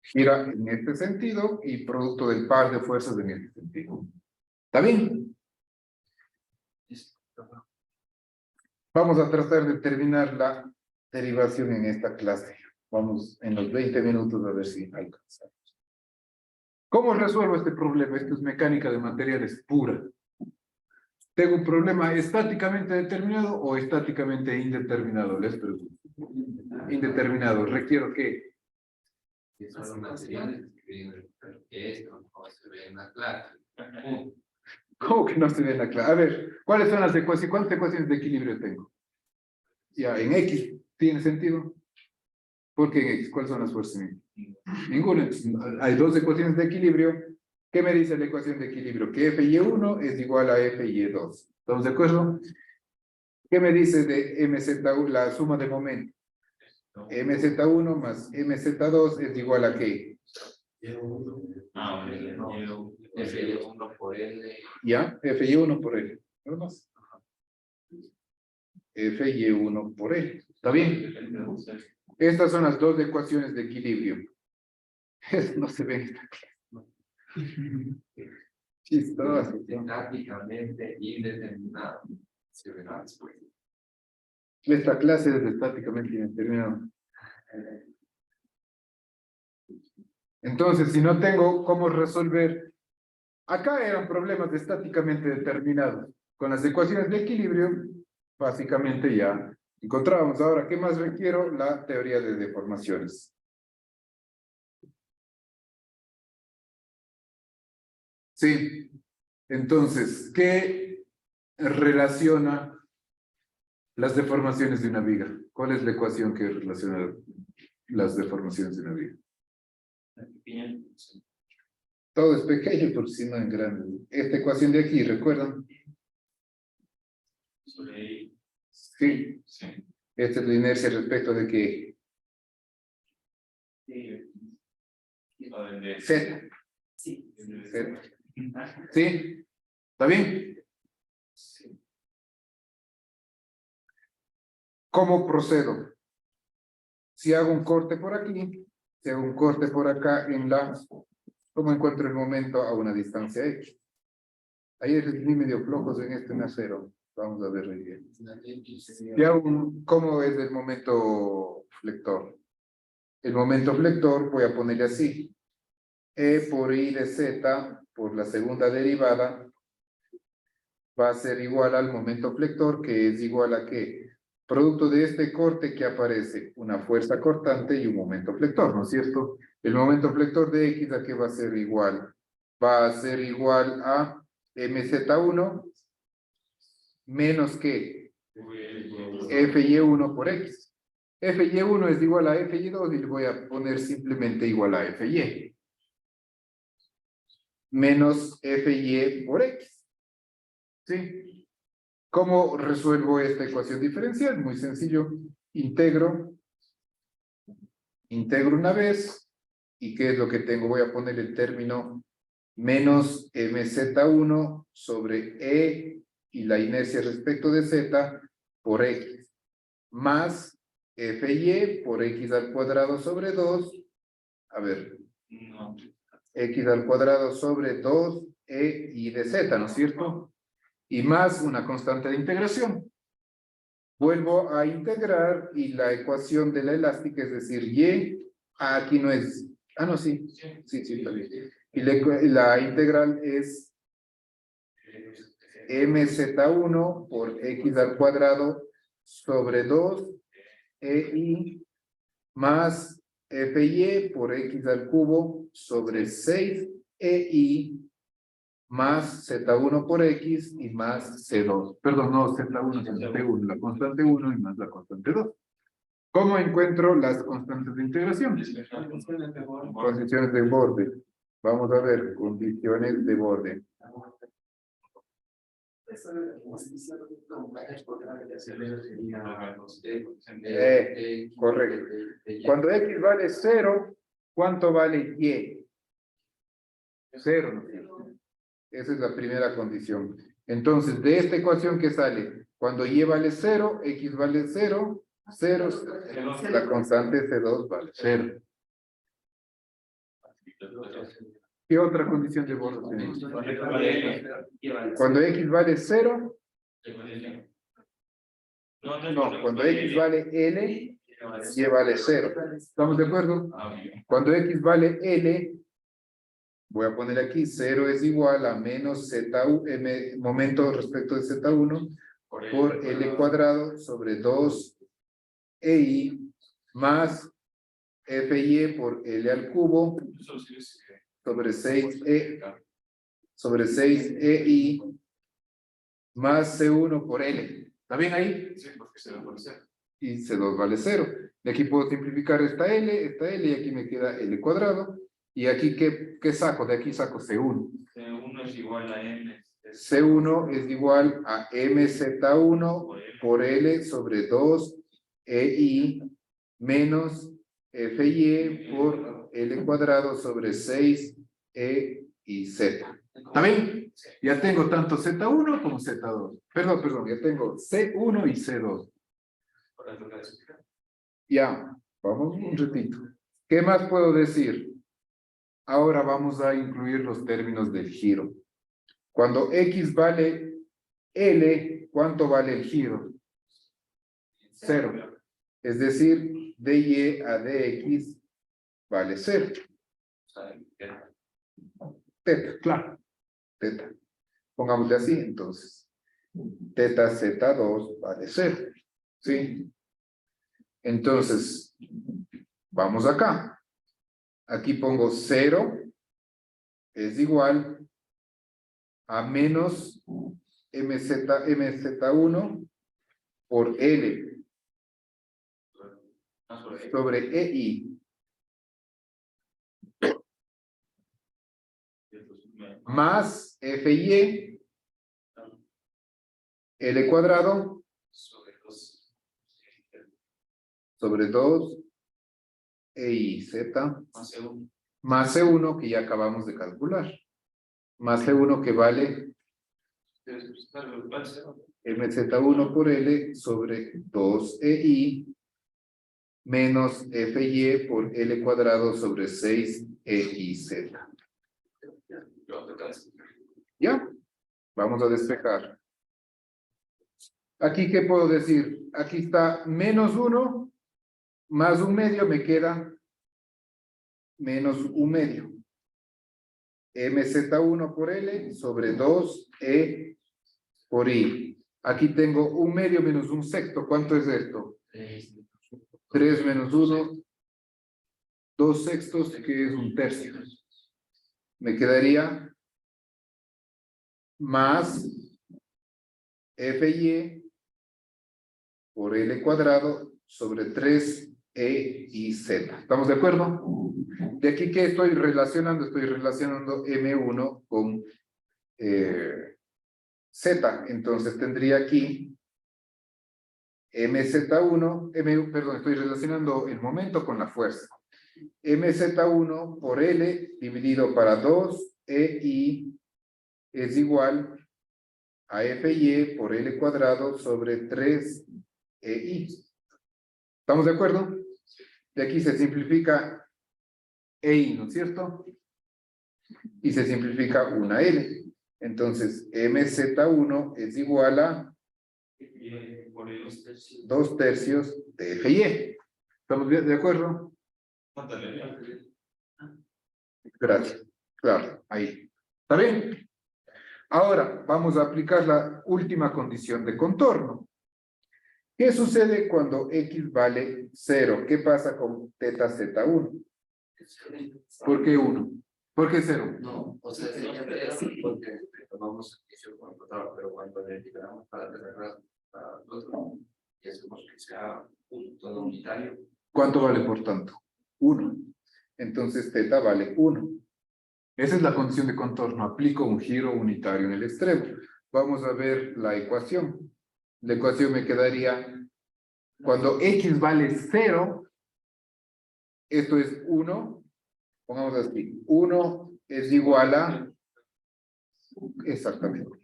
Gira en este sentido y producto del par de fuerzas en este sentido. ¿Está bien? Vamos a tratar de terminar la derivación en esta clase. Vamos en los 20 minutos a ver si alcanzamos. ¿Cómo resuelvo este problema? Esto es mecánica de materiales pura. ¿Tengo un problema estáticamente determinado o estáticamente indeterminado? Les pregunto. Indeterminado. ¿Requiero qué? Y son los materiales que esto no se ve en la clase. ¿Cómo que no se ve en la clase? A ver, ¿cuáles son las ecuaciones? ¿Cuántas ecuaciones de equilibrio tengo? Ya, en X, ¿tiene sentido? ¿Por qué en X? ¿Cuáles son las fuerzas en X? Ninguna. Hay dos ecuaciones de equilibrio. ¿Qué me dice la ecuación de equilibrio? Que FY1 es igual a FY2. ¿Estamos de acuerdo? ¿Qué me dice de MZ1, la suma de momento? MZ1 más MZ2 es igual a ¿qué? F1 por L. ¿Ya? FY1 por L. ¿Nada más? FY1 por L. ¿Está bien? Estas son las dos ecuaciones de equilibrio. Eso no se ve en esta clase. Chistoso. Estáticamente indeterminado. Se verá después. Esta clase es estáticamente indeterminada. Entonces, si no tengo cómo resolver, acá eran problemas de estáticamente determinados. Con las ecuaciones de equilibrio, básicamente ya encontrábamos. Ahora, ¿qué más requiero? La teoría de deformaciones. Sí. Entonces, ¿qué relaciona las deformaciones de una viga? ¿Cuál es la ecuación que relaciona las deformaciones de una viga? Todo es pequeño, por si no en grande. Esta ecuación de aquí, ¿recuerdan? Sí. Esta es la inercia respecto de que Z. Sí. Z. ¿Sí? ¿Está bien? ¿Cómo procedo? Si hago un corte por aquí, si hago un corte por acá en la... ¿Cómo encuentro el momento a una distancia X? Ahí es medio flojos en este en acero. Vamos a ver bien. ¿Cómo es el momento flector? El momento flector voy a ponerle así. E por I de Z por la segunda derivada va a ser igual al momento flector, que es igual a ¿qué? Producto de este corte que aparece una fuerza cortante y un momento flector, ¿no es cierto? El momento flector de X, ¿a qué va a ser igual? Va a ser igual a MZ1 menos que FY1 por X. FY1 es igual a FY2 y le voy a poner simplemente igual a FY. Menos FY por X. ¿Sí? ¿Cómo resuelvo esta ecuación diferencial? Muy sencillo. Integro una vez. ¿Y qué es lo que tengo? Voy a poner el término menos MZ1 sobre E y la inercia respecto de Z por X. Más FY por X al cuadrado sobre 2. A ver. X al cuadrado sobre 2 E y de Z, ¿no es cierto? Y más una constante de integración. Vuelvo a integrar y la ecuación de la elástica, es decir, Y, aquí no es, no, sí, está bien. Y la integral es MZ1 por X al cuadrado sobre 2 EI más FY por X al cubo sobre 6 EI más Z1 por X y más C2. Perdón, no, Z1 es T1, la constante 1 y más la constante 2. ¿Cómo encuentro las constantes de integración? Condiciones de borde. Vamos a ver, condiciones de borde. Correcto. Cuando X vale 0, ¿cuánto vale Y? 0, ¿no es cierto? Esa es la primera condición. Entonces, de esta ecuación que sale, cuando Y vale 0, X vale 0, 0, la constante C2 vale 0. ¿Qué otra condición de borde tenemos? Cuando X vale 0, no, cuando X vale L, Y vale 0. ¿Estamos de acuerdo? Cuando X vale L, voy a poner aquí, 0 es igual a menos Z1, momento respecto de Z1, por L cuadrado sobre 2 EI más FY por L al cubo sobre 6E sobre 6EI más C1 por L. ¿Está bien ahí? Sí, porque se va a poner. Y C2 vale 0. De aquí puedo simplificar esta L, y aquí me queda L cuadrado. Y aquí, ¿qué saco? De aquí saco C1. C1 es igual a M. C1 es igual a MZ1 por L sobre 2 EI menos FY por L cuadrado sobre 6 E y Z. ¿Está bien? Ya tengo tanto Z1 como Z2. Perdón, ya tengo C1 y C2. Ya, vamos un ratito. ¿Qué más puedo decir? Ahora vamos a incluir los términos del giro. Cuando X vale L, ¿cuánto vale el giro? 0. Es decir, dy a dx vale 0. Teta, claro. Teta. Pongámosle así, entonces. Teta Z2 vale 0. ¿Sí? Entonces, vamos acá. Aquí pongo 0 es igual a menos MZ1 por L sobre EI más FY L cuadrado sobre 2 EIZ más C1 que ya acabamos de calcular, más C1 que vale MZ1 por L sobre 2EI menos FY por L cuadrado sobre 6EIZ. ¿Ya? Vamos a despejar. Aquí, ¿qué puedo decir? Aquí está menos 1 más 1/2 me queda menos 1/2. MZ1 por L sobre 2E por I. Aquí tengo 1/2 menos 1/6. ¿Cuánto es esto? 3 menos 1, 2/6, que es 1/3. Me quedaría más FY por L cuadrado sobre 3E y Z. ¿Estamos de acuerdo? De aquí, ¿qué estoy relacionando? Estoy relacionando M1 con Z. Entonces tendría aquí MZ1, perdón, estoy relacionando el momento con la fuerza. MZ1 por L dividido para 2EI es igual a FY por L cuadrado sobre 3EI. ¿Estamos de acuerdo? De aquí se simplifica EI, ¿no es cierto? Y se simplifica una L. Entonces, MZ1 es igual a 2/3 de FY. ¿Estamos de acuerdo? Gracias. Claro, ahí. ¿Está bien? Ahora, vamos a aplicar la última condición de contorno. ¿Qué sucede cuando X vale 0? ¿Qué pasa con teta Z1? ¿Por qué 1? ¿Por qué 0? No, o sea, sería 3 porque tomamos el inicio con el control, pero cuando le liberamos para cerrar para el otro, y hacemos que sea un todo unitario. ¿Cuánto vale, por tanto? 1. Entonces, teta vale 1. Esa es la condición de contorno. Aplico un giro unitario en el extremo. Vamos a ver la ecuación. La ecuación me quedaría, cuando X vale 0, esto es 1, pongamos así, 1 es igual a, exactamente,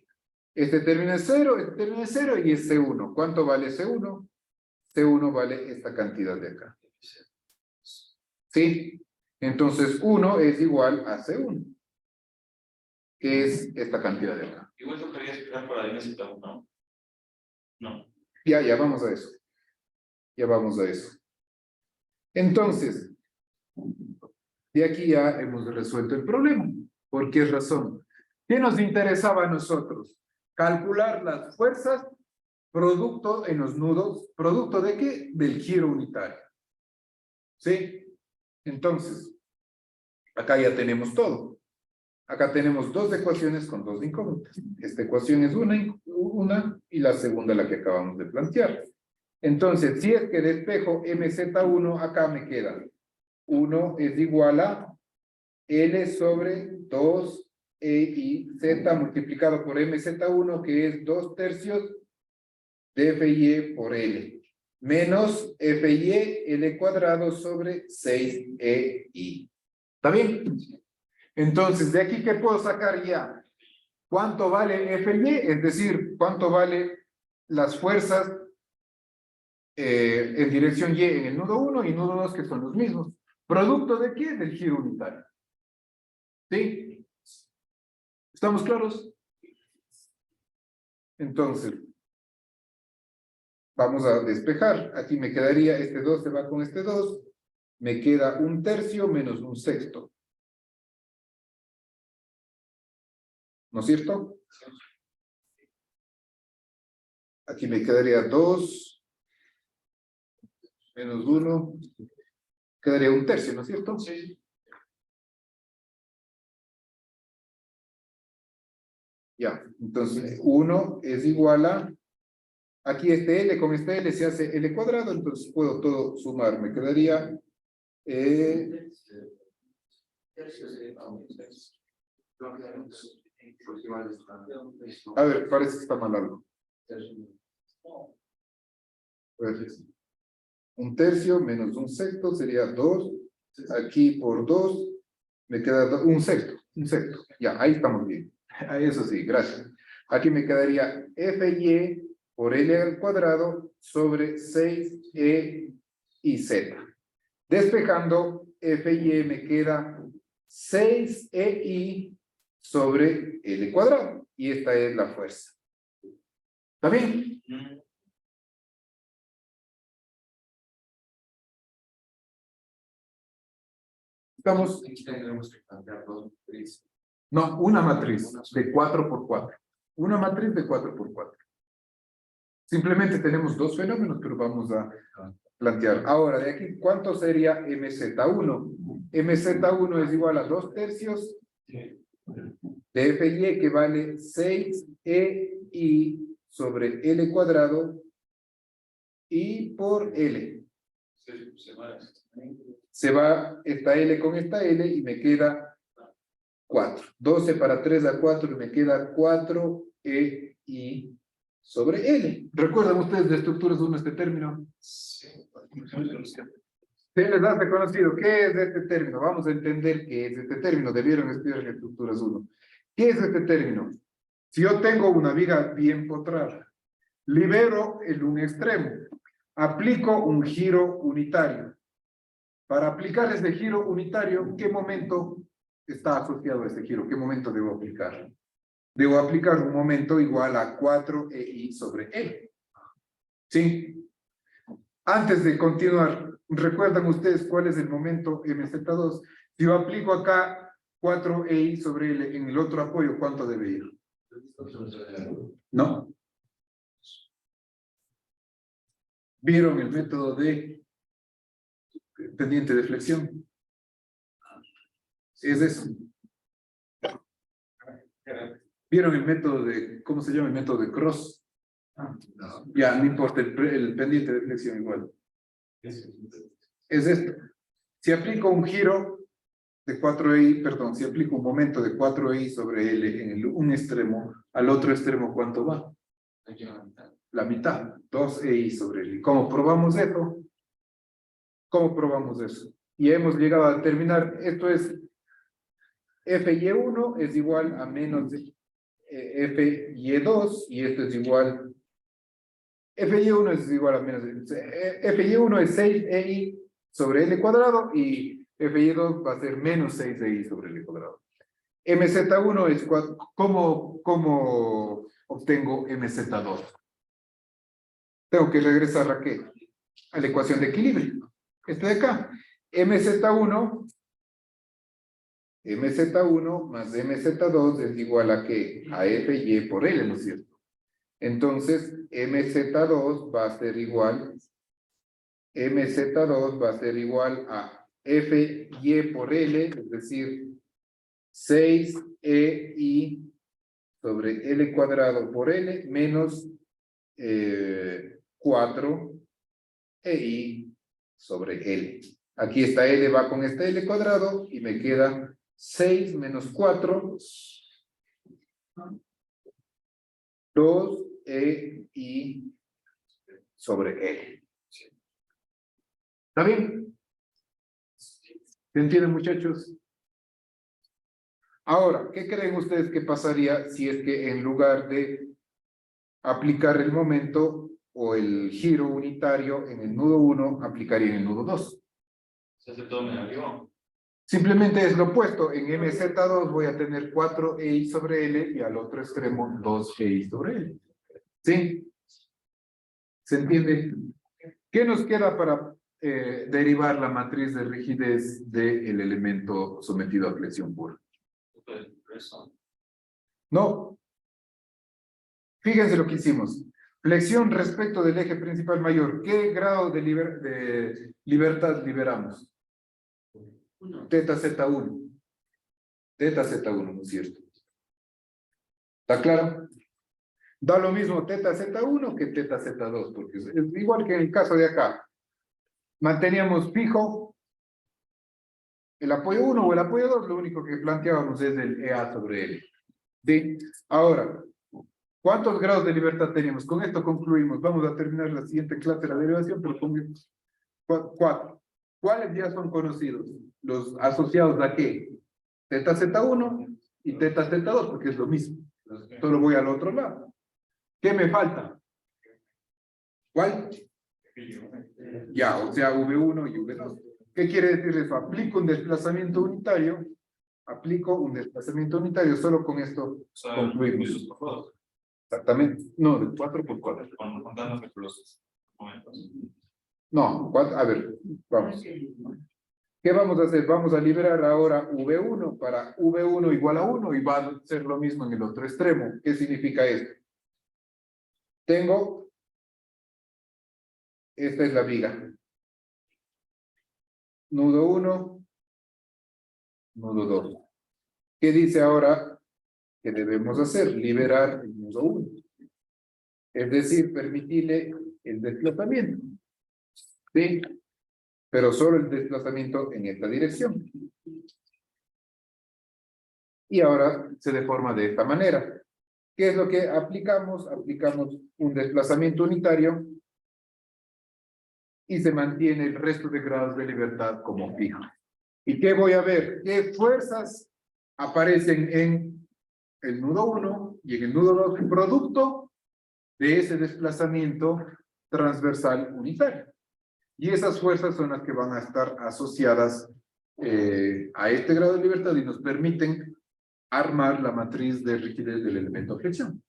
este término es 0, este término es 0 y es C1. ¿Cuánto vale C1? C1 vale esta cantidad de acá. ¿Sí? Entonces 1 es igual a C1, que es esta cantidad de acá. Igual yo quería explicar para la MZ1, ¿no? No. Ya vamos a eso. Ya vamos a eso. Entonces, de aquí ya hemos resuelto el problema. ¿Por qué razón? ¿Qué nos interesaba a nosotros? Calcular las fuerzas producto en los nudos. ¿Producto de qué? Del giro unitario. ¿Sí? Entonces, acá ya tenemos todo. Acá tenemos dos ecuaciones con dos incógnitas. Esta ecuación es una y la segunda la que acabamos de plantear. Entonces, si es que despejo MZ1, acá me queda 1 es igual a L sobre 2EIZ multiplicado por MZ1, que es 2/3 de FY por L, menos FY L cuadrado sobre 6EI. ¿Está bien? Entonces, de aquí, ¿qué puedo sacar ya? ¿Cuánto vale FY? Es decir, ¿cuánto vale las fuerzas en dirección Y en el nudo 1 y nudo 2, que son los mismos? ¿Producto de qué? Del giro unitario. ¿Sí? ¿Estamos claros? Entonces, vamos a despejar. Aquí me quedaría, este 2 se va con este 2. Me queda 1/3 menos 1/6. ¿No es cierto? Aquí me quedaría 2 menos 1. Quedaría 1/3, ¿no es cierto? Sí. Ya, entonces 1 es igual a, aquí este L con este L se hace L cuadrado, entonces puedo todo sumar, me quedaría, a ver, parece que está mal algo. Pues, 1/3 menos 1/6 sería 2, aquí por 2, me queda 1/6, ya, ahí estamos bien. Eso sí, gracias. Aquí me quedaría FY por L al cuadrado sobre 6E y Z. Despejando FY me queda 6EI sobre L cuadrado. Y esta es la fuerza. ¿Está bien? Estamos. Tendremos que cambiar dos matrices. No, una matriz de 4×4. Una matriz de 4×4. Simplemente tenemos dos fenómenos, pero vamos a plantear. Ahora, de aquí, ¿cuánto sería MZ1? MZ1 es igual a 2/3 de FY, que vale 6EI sobre L cuadrado y por L. Se va esta L con esta L y me queda 4. 12 para 3 da 4 y me queda 4EI sobre L. ¿Recuerdan ustedes de estructuras 1 este término? Sí. ¿Se les hace conocido? ¿Qué es este término? Vamos a entender qué es este término. Debieron estudiar en estructuras 1. ¿Qué es este término? Si yo tengo una viga bien potrada, libero el un extremo, aplico un giro unitario. Para aplicar ese giro unitario, ¿qué momento está asociado a ese giro? ¿Qué momento debo aplicar? Debo aplicar un momento igual a 4EI sobre E. ¿Sí? Antes de continuar, ¿recuerdan ustedes cuál es el momento MZ2? Si yo aplico acá 4EI sobre L en el otro apoyo, ¿cuánto debe ir? ¿No? ¿Vieron el método de pendiente de flexión? Es eso. ¿Vieron el método de, cómo se llama el método de Cross? Ya, no importa, el pendiente de flexión igual. Es esto. Si aplico un giro de 4i, perdón, si aplico un momento de 4i sobre L en un extremo, al otro extremo, ¿cuánto va? La mitad, 2i sobre L. ¿Cómo probamos eso? ¿Cómo probamos eso? Y hemos llegado a determinar, esto es, FY1 es igual a menos de FY2, y esto es igual, FY1 es igual a menos de, FY1 es 6EI sobre L cuadrado, y FY2 va a ser menos 6EI sobre L cuadrado. MZ1 es, ¿cómo obtengo MZ2? Tengo que regresar ¿a qué? A la ecuación de equilibrio. Esta de acá. MZ1 más MZ2 es igual a ¿qué? A FY por L, ¿no es cierto? Entonces, MZ2 va a ser igual a FY por L, es decir, 6EI sobre L cuadrado por L menos 4EI sobre L. Aquí esta L va con esta L cuadrado y me queda 6 menos 4, 2EI sobre L. ¿Está bien? ¿Se entienden, muchachos? Ahora, ¿qué creen ustedes que pasaría si es que en lugar de aplicar el momento o el giro unitario en el nudo 1, aplicaría en el nudo 2? Se hace todo negativo. Simplemente es lo opuesto. En MZ2 voy a tener 4EI sobre L y al otro extremo 2EI sobre L. ¿Sí? ¿Se entiende? ¿Qué nos queda para derivar la matriz de rigidez del elemento sometido a flexión pura? No. Fíjense lo que hicimos. Flexión respecto del eje principal mayor. ¿Qué grado de libertad liberamos? Teta Z1. Teta Z1, ¿no es cierto? ¿Está claro? Da lo mismo teta Z1 que teta Z2, porque es igual que en el caso de acá. Manteníamos fijo el apoyo 1 o el apoyo 2, lo único que planteábamos es el EA sobre L. ¿Sí? Ahora, ¿cuántos grados de libertad tenemos? Con esto concluimos. Vamos a terminar la siguiente clase de la derivación, pero pongamos 4. ¿Cuáles ya son conocidos? Los asociados a qué? Teta Z1 y teta Z2, porque es lo mismo. Solo voy al otro lado. ¿Qué me falta? ¿Cuál? Ya, o sea, V1 y V2. ¿Qué quiere decir eso? Aplico un desplazamiento unitario. Aplico un desplazamiento unitario. Solo con esto concluimos. Exactamente. No, de 4 por 4. No, a ver, vamos. ¿Qué vamos a hacer? Vamos a liberar ahora V1 para V1 igual a 1 y va a ser lo mismo en el otro extremo. ¿Qué significa esto? Tengo, esta es la viga. Nudo 1, nudo 2. ¿Qué dice ahora que debemos hacer? Liberar el nudo 1. Es decir, permitirle el desplazamiento. ¿Sí? Pero solo el desplazamiento en esta dirección. Y ahora se deforma de esta manera. ¿Qué es lo que aplicamos? Aplicamos un desplazamiento unitario y se mantiene el resto de grados de libertad como fijo. ¿Y qué voy a ver? ¿Qué fuerzas aparecen en el nudo 1 y en el nudo 2 producto de ese desplazamiento transversal unitario? Y esas fuerzas son las que van a estar asociadas a este grado de libertad y nos permiten armar la matriz de rigidez del elemento flexión.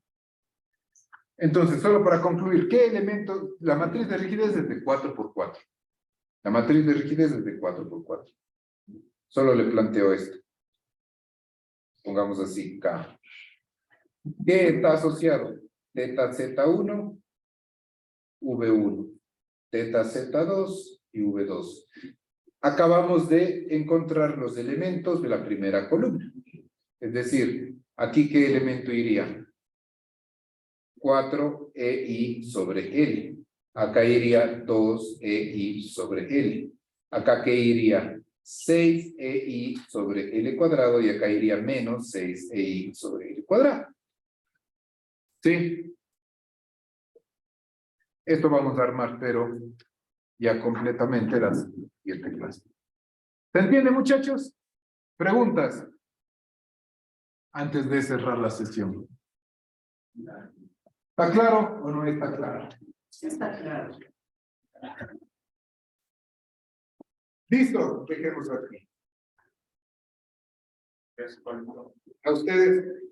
Entonces, solo para concluir, ¿qué elemento? La matriz de rigidez es de 4 por 4. La matriz de rigidez es de 4 por 4. Solo le planteo esto. Pongamos así, K. ¿Qué está asociado? Teta Z1, V1. Teta Z2 y V2. Acabamos de encontrar los elementos de la primera columna. Es decir, aquí ¿qué elemento iría? 4EI sobre L. Acá iría 2EI sobre L. Acá ¿qué iría? 6EI sobre L cuadrado y acá iría menos 6EI sobre L cuadrado. ¿Sí? Esto vamos a armar, pero ya completamente la siguiente clase. ¿Se entiende, muchachos? ¿Preguntas? Antes de cerrar la sesión. ¿Está claro o no está claro? Sí, está claro. Listo, dejemos aquí. A ustedes.